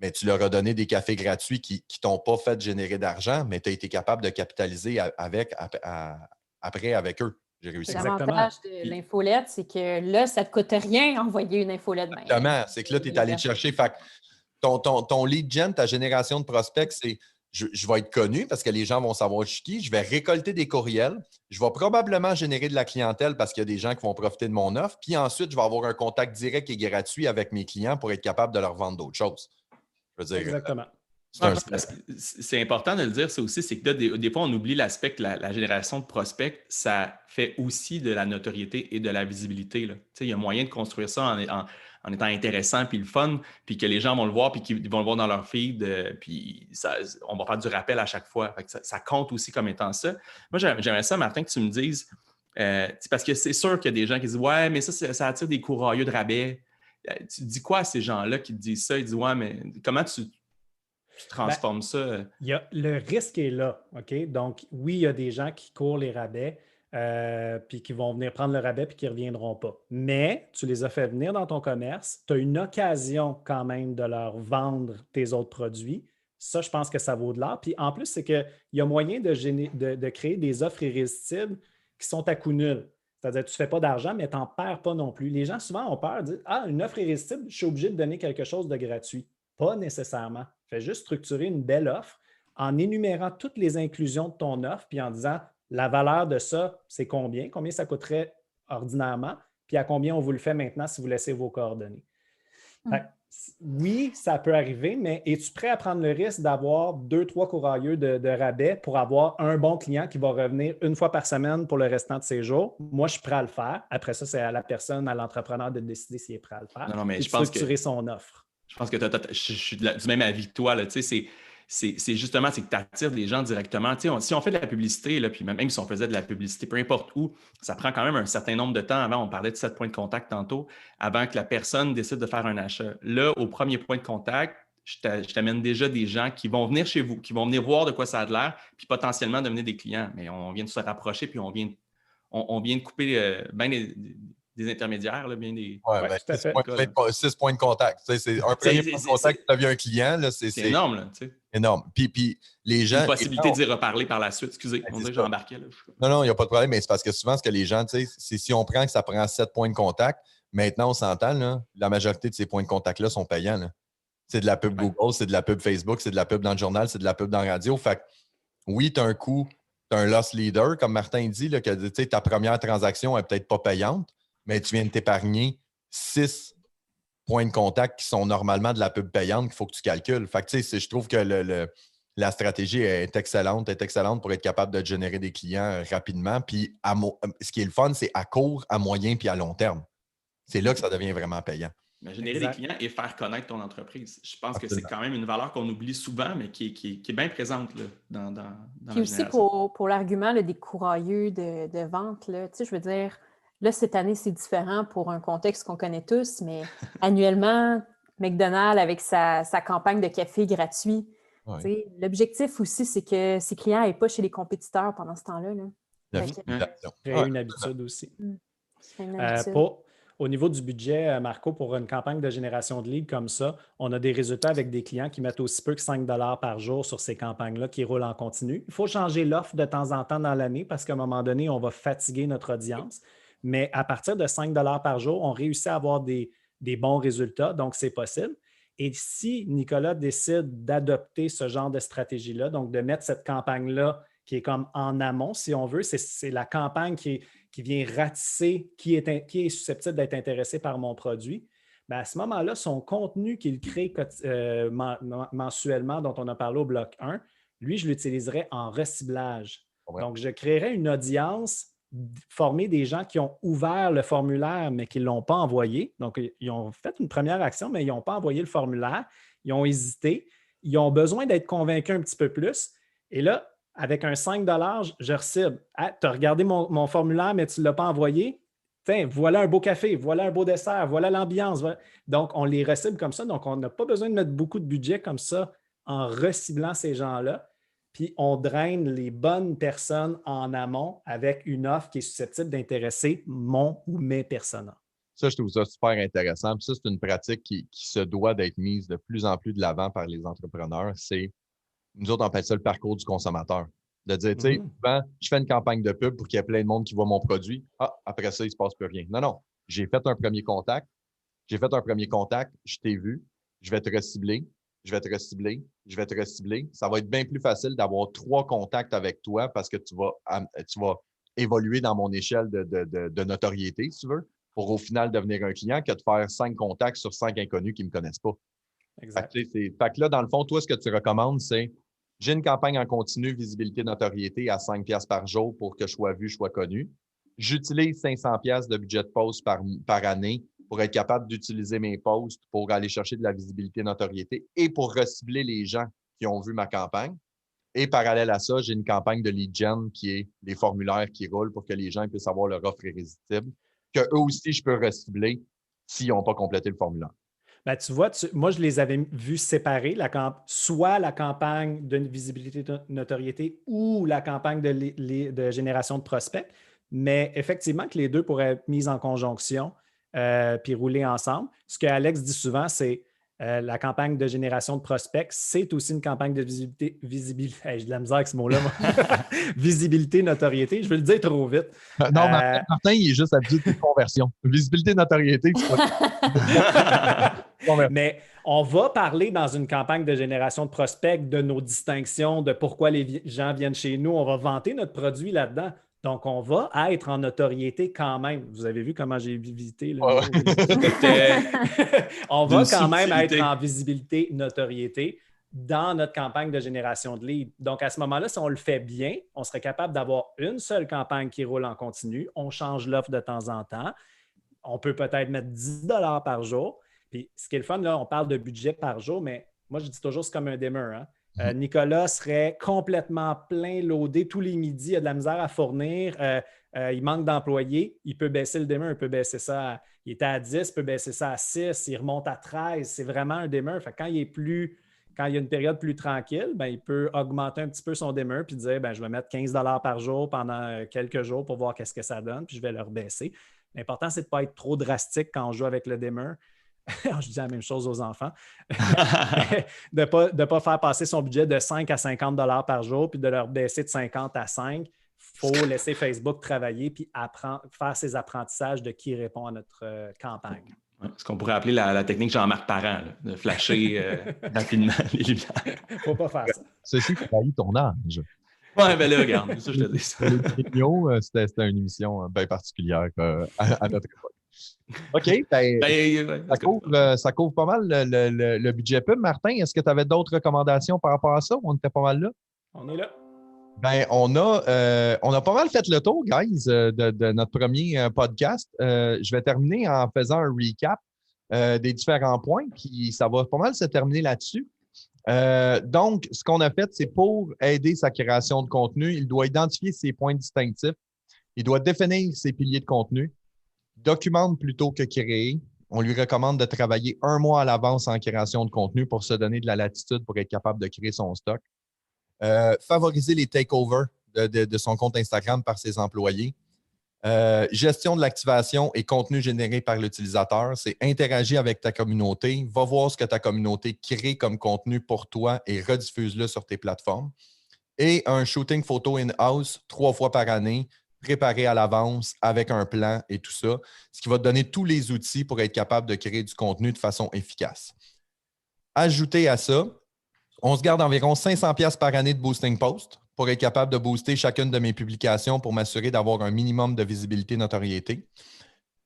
Mais tu leur as donné des cafés gratuits qui ne t'ont pas fait générer d'argent, mais tu as été capable de capitaliser après avec eux. J'ai réussi. L'avantage de l'infolette, c'est que là, ça ne te coûte rien envoyer une infolette. Exactement. C'est que là, tu es allé te chercher. Fait ton lead gen, ta génération de prospects, c'est je vais être connu parce que les gens vont savoir je suis qui. Je vais récolter des courriels. Je vais probablement générer de la clientèle parce qu'il y a des gens qui vont profiter de mon offre. Puis ensuite, je vais avoir un contact direct et gratuit avec mes clients pour être capable de leur vendre d'autres choses. Je veux dire, Exactement. C'est important de le dire, ça aussi, c'est que là, des fois, on oublie l'aspect que la génération de prospects, ça fait aussi de la notoriété et de la visibilité. Là. Il y a moyen de construire ça en étant intéressant, puis le fun, puis que les gens vont le voir, puis qu'ils vont le voir dans leur feed, puis on va faire du rappel à chaque fois. Fait que ça compte aussi comme étant ça. Moi, j'aimerais ça, Martin, que tu me dises, parce que c'est sûr qu'il y a des gens qui disent « Ouais, mais ça attire des courageux de rabais. » Tu dis quoi à ces gens-là qui te disent ça? Ils disent « Ouais, mais comment tu transformes ça? » Le risque est là, OK? Donc, oui, il y a des gens qui courent les rabais, puis qui vont venir prendre le rabais puis qui ne reviendront pas. Mais tu les as fait venir dans ton commerce, tu as une occasion quand même de leur vendre tes autres produits. Ça, je pense que ça vaut de l'or. Puis en plus, c'est qu'il y a moyen de créer des offres irrésistibles qui sont à coût nul. C'est-à-dire que tu ne fais pas d'argent, mais tu n'en perds pas non plus. Les gens, souvent, ont peur de dire « Ah, une offre irrésistible, je suis obligé de donner quelque chose de gratuit. » Pas nécessairement. Fais juste structurer une belle offre en énumérant toutes les inclusions de ton offre, puis en disant la valeur de ça, c'est combien ça coûterait ordinairement, puis à combien on vous le fait maintenant si vous laissez vos coordonnées. Oui, ça peut arriver, mais es-tu prêt à prendre le risque d'avoir 2-3 courageux de rabais pour avoir un bon client qui va revenir une fois par semaine pour le restant de ses jours? Moi, je suis prêt à le faire. Après ça, c'est à la personne, à l'entrepreneur de décider s'il est prêt à le faire. Non, mais puis je pense structurer son offre. Je pense que je suis du même avis que toi. Là, c'est justement que tu attires des gens directement. Si on fait de la publicité, là, puis même si on faisait de la publicité, peu importe où, ça prend quand même un certain nombre de temps avant. On parlait de 7 points de contact tantôt, avant que la personne décide de faire un achat. Là, au premier point de contact, je t'amène déjà des gens qui vont venir chez vous, qui vont venir voir de quoi ça a de l'air, puis potentiellement devenir des clients. Mais on vient de se rapprocher, puis on vient de couper bien des intermédiaires, là, bien des. Oui, ben, 6 points de contact. C'est un premier point de contact, tu deviens un client. C'est énorme. Là, énorme. Puis les gens. Une possibilité d'y reparler par la suite. Excusez, on dirait que j'embarquais. Non, il n'y a pas de problème, mais c'est parce que souvent, ce que les gens, c'est si on prend que ça prend 7 points de contact, maintenant, on s'entend, là, la majorité de ces points de contact-là sont payants. Là. C'est de la pub Google, c'est de la pub Facebook, c'est de la pub dans le journal, c'est de la pub dans la radio. Fait que, oui, tu as un coût, tu as un loss leader, comme Martin dit, là, que ta première transaction n'est peut-être pas payante, mais tu viens de t'épargner 6 points de contact qui sont normalement de la pub payante qu'il faut que tu calcules. Fait que, je trouve que la stratégie est excellente pour être capable de générer des clients rapidement. Puis, ce qui est le fun, c'est à court, à moyen puis à long terme. C'est là que ça devient vraiment payant. Mais générer des clients et faire connaître ton entreprise. Je pense que c'est quand même une valeur qu'on oublie souvent, mais qui est bien présente là, dans puis la aussi pour l'argument des courageux de vente, là, je veux dire, là, cette année, c'est différent pour un contexte qu'on connaît tous, mais annuellement, McDonald's, avec sa campagne de café gratuit, l'objectif aussi, c'est que ses clients n'aient pas chez les compétiteurs pendant ce temps-là. Créer une habitude aussi. C'est une habitude. Au niveau du budget, Marco, pour une campagne de génération de leads comme ça, on a des résultats avec des clients qui mettent aussi peu que 5 $ par jour sur ces campagnes-là qui roulent en continu. Il faut changer l'offre de temps en temps dans l'année parce qu'à un moment donné, on va fatiguer notre audience. Mais à partir de 5 $ par jour, on réussit à avoir des bons résultats, donc c'est possible. Et si Nicolas décide d'adopter ce genre de stratégie-là, donc de mettre cette campagne-là qui est comme en amont, si on veut, c'est la campagne qui vient ratisser qui est susceptible d'être intéressé par mon produit, bien à ce moment-là, son contenu qu'il crée mensuellement, dont on a parlé au bloc 1, lui, je l'utiliserai en reciblage. Donc, je créerai une audience formée des gens qui ont ouvert le formulaire, mais qui ne l'ont pas envoyé. Donc, ils ont fait une première action, mais ils n'ont pas envoyé le formulaire. Ils ont hésité. Ils ont besoin d'être convaincus un petit peu plus. Et là, avec un 5 $, je recible. Ah, tu as regardé mon formulaire, mais tu ne l'as pas envoyé. Tiens, voilà un beau café, voilà un beau dessert, voilà l'ambiance. Voilà. Donc, on les recible comme ça. Donc, on n'a pas besoin de mettre beaucoup de budget comme ça en reciblant ces gens-là. Puis, on draine les bonnes personnes en amont avec une offre qui est susceptible d'intéresser mon ou mes personas. Ça, je trouve ça super intéressant. Puis ça, c'est une pratique qui se doit d'être mise de plus en plus de l'avant par les entrepreneurs. Nous autres, on appelle ça le parcours du consommateur. De dire, tu sais, souvent, je fais une campagne de pub pour qu'il y ait plein de monde qui voit mon produit. Ah, après ça, il ne se passe plus rien. Non. J'ai fait un premier contact. Je t'ai vu. Je vais te recibler. je vais te recibler, je vais te recibler. Ça va être bien plus facile d'avoir 3 contacts avec toi parce que tu vas évoluer dans mon échelle de notoriété, si tu veux, pour au final devenir un client que de faire 5 contacts sur 5 inconnus qui ne me connaissent pas. Exact. Fait que là, dans le fond, toi, ce que tu recommandes, c'est j'ai une campagne en continu, visibilité, notoriété à 5 $ par jour pour que je sois vu, je sois connu. J'utilise 500 $ de budget de post par année pour être capable d'utiliser mes posts pour aller chercher de la visibilité, notoriété et pour recibler les gens qui ont vu ma campagne. Et parallèle à ça, j'ai une campagne de lead gen qui est les formulaires qui roulent pour que les gens puissent avoir leur offre irrésistible, que eux aussi, je peux recibler s'ils n'ont pas complété le formulaire. Ben, tu vois, moi, je les avais vus séparer, soit la campagne de visibilité notoriété ou la campagne de génération de prospects, mais effectivement que les deux pourraient être mis en conjonction puis rouler ensemble. Ce que Alex dit souvent, c'est la campagne de génération de prospects, c'est aussi une campagne de visibilité. Hey, j'ai de la misère avec ce mot-là, moi. Visibilité, notoriété. Je veux le dire trop vite. Non, Martin, il est juste habitué de conversion. Visibilité, notoriété, tu vois. Mais on va parler dans une campagne de génération de prospects de nos distinctions, de pourquoi les gens viennent chez nous. On va vanter notre produit là-dedans. Donc, on va être en notoriété quand même. Vous avez vu comment j'ai visité le On va quand même être en visibilité, notoriété dans notre campagne de génération de leads. Donc, à ce moment-là, si on le fait bien, on serait capable d'avoir une seule campagne qui roule en continu. On change l'offre de temps en temps. On peut peut-être mettre 10 $ par jour. Puis, ce qui est le fun, là, on parle de budget par jour, mais moi, je dis toujours c'est comme un dimmer. Hein? Nicolas serait complètement plein loadé tous les midis. Il a de la misère à fournir. Il manque d'employés. Il peut baisser le dimmer. Il peut baisser ça. Il était à 10, il peut baisser ça à 6. Il remonte à 13. C'est vraiment un dimmer. Fait que quand il y a une période plus tranquille, ben, il peut augmenter un petit peu son dimmer puis dire ben, je vais mettre 15 $ par jour pendant quelques jours pour voir qu'est-ce que ça donne, puis je vais le rebaisser. L'important, c'est de ne pas être trop drastique quand on joue avec le dimmer. Je dis la même chose aux enfants. de ne pas faire passer son budget de 5 à 50 $ par jour puis de leur baisser de 50 à 5. Il faut laisser Facebook travailler puis faire ses apprentissages de qui répond à notre campagne. Ce qu'on pourrait appeler la technique Jean-Marc Parent, là, de flasher rapidement les lumières. Il ne faut pas faire ça. Ceci trahit ton âge. Ouais, ben là, regarde, ça, je te dis ça. C'était une émission bien particulière à notre époque. OK, ça couvre pas mal le budget pub. Martin, est-ce que tu avais d'autres recommandations par rapport à ça? On était pas mal là? On est là. Ben, on a pas mal fait le tour, guys, de notre premier podcast. Je vais terminer en faisant un recap des différents points, puis ça va pas mal se terminer là-dessus. Donc, ce qu'on a fait, c'est pour aider sa création de contenu, il doit identifier ses points distinctifs, il doit définir ses piliers de contenu, documente plutôt que créer. On lui recommande de travailler 1 mois à l'avance en création de contenu pour se donner de la latitude pour être capable de créer son stock. Favoriser les takeovers de son compte Instagram par ses employés. Gestion de l'activation et contenu généré par l'utilisateur. C'est interagir avec ta communauté. Va voir ce que ta communauté crée comme contenu pour toi et rediffuse-le sur tes plateformes. Et un shooting photo in-house 3 fois par année, préparé à l'avance avec un plan et tout ça, ce qui va te donner tous les outils pour être capable de créer du contenu de façon efficace. Ajouté à ça, on se garde environ 500 $ par année de boosting post pour être capable de booster chacune de mes publications pour m'assurer d'avoir un minimum de visibilité notoriété.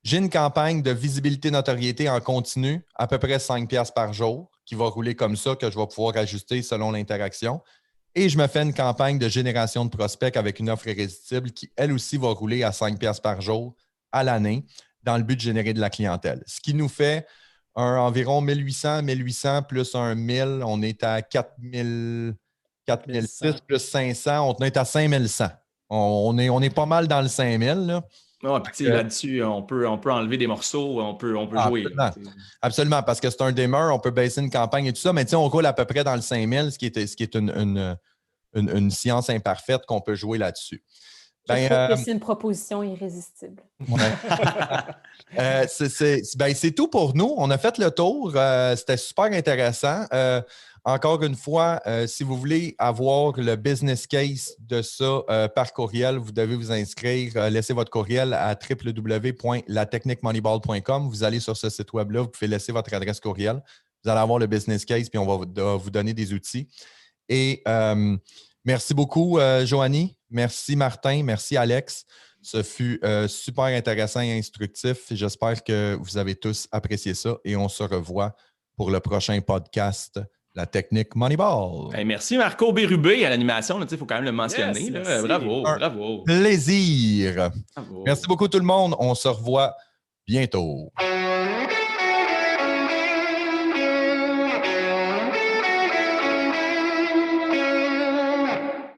J'ai une campagne de visibilité notoriété en continu, à peu près 5 $ par jour, qui va rouler comme ça, que je vais pouvoir ajuster selon l'interaction. Et je me fais une campagne de génération de prospects avec une offre irrésistible qui, elle aussi, va rouler à 5 $ par jour à l'année dans le but de générer de la clientèle. Ce qui nous fait environ 1800 plus un 1000, on est à 4006 plus 500, on est à 5100. On est pas mal dans le 5000. Là. Ouais, puis là-dessus, on peut enlever des morceaux, on peut jouer. Absolument, parce que c'est un dimmer, on peut baisser une campagne et tout ça, mais on roule à peu près dans le 5000, ce qui est une science imparfaite qu'on peut jouer là-dessus. Je trouve que c'est une proposition irrésistible. C'est tout pour nous. On a fait le tour. C'était super intéressant. Encore une fois, si vous voulez avoir le business case de ça par courriel, vous devez vous inscrire. Laissez votre courriel à www.latechniquemoneyball.com. Vous allez sur ce site web-là, vous pouvez laisser votre adresse courriel. Vous allez avoir le business case, puis on va vous donner des outils. Et merci beaucoup, Joanie. Merci, Martin. Merci, Alex. Ce fut super intéressant et instructif. J'espère que vous avez tous apprécié ça et on se revoit pour le prochain podcast, La Technique Moneyball. Hey, merci Marco Bérubé à l'animation. Il faut quand même le mentionner. Yes, là. merci. Bravo. Plaisir. Bravo. Merci beaucoup tout le monde. On se revoit bientôt.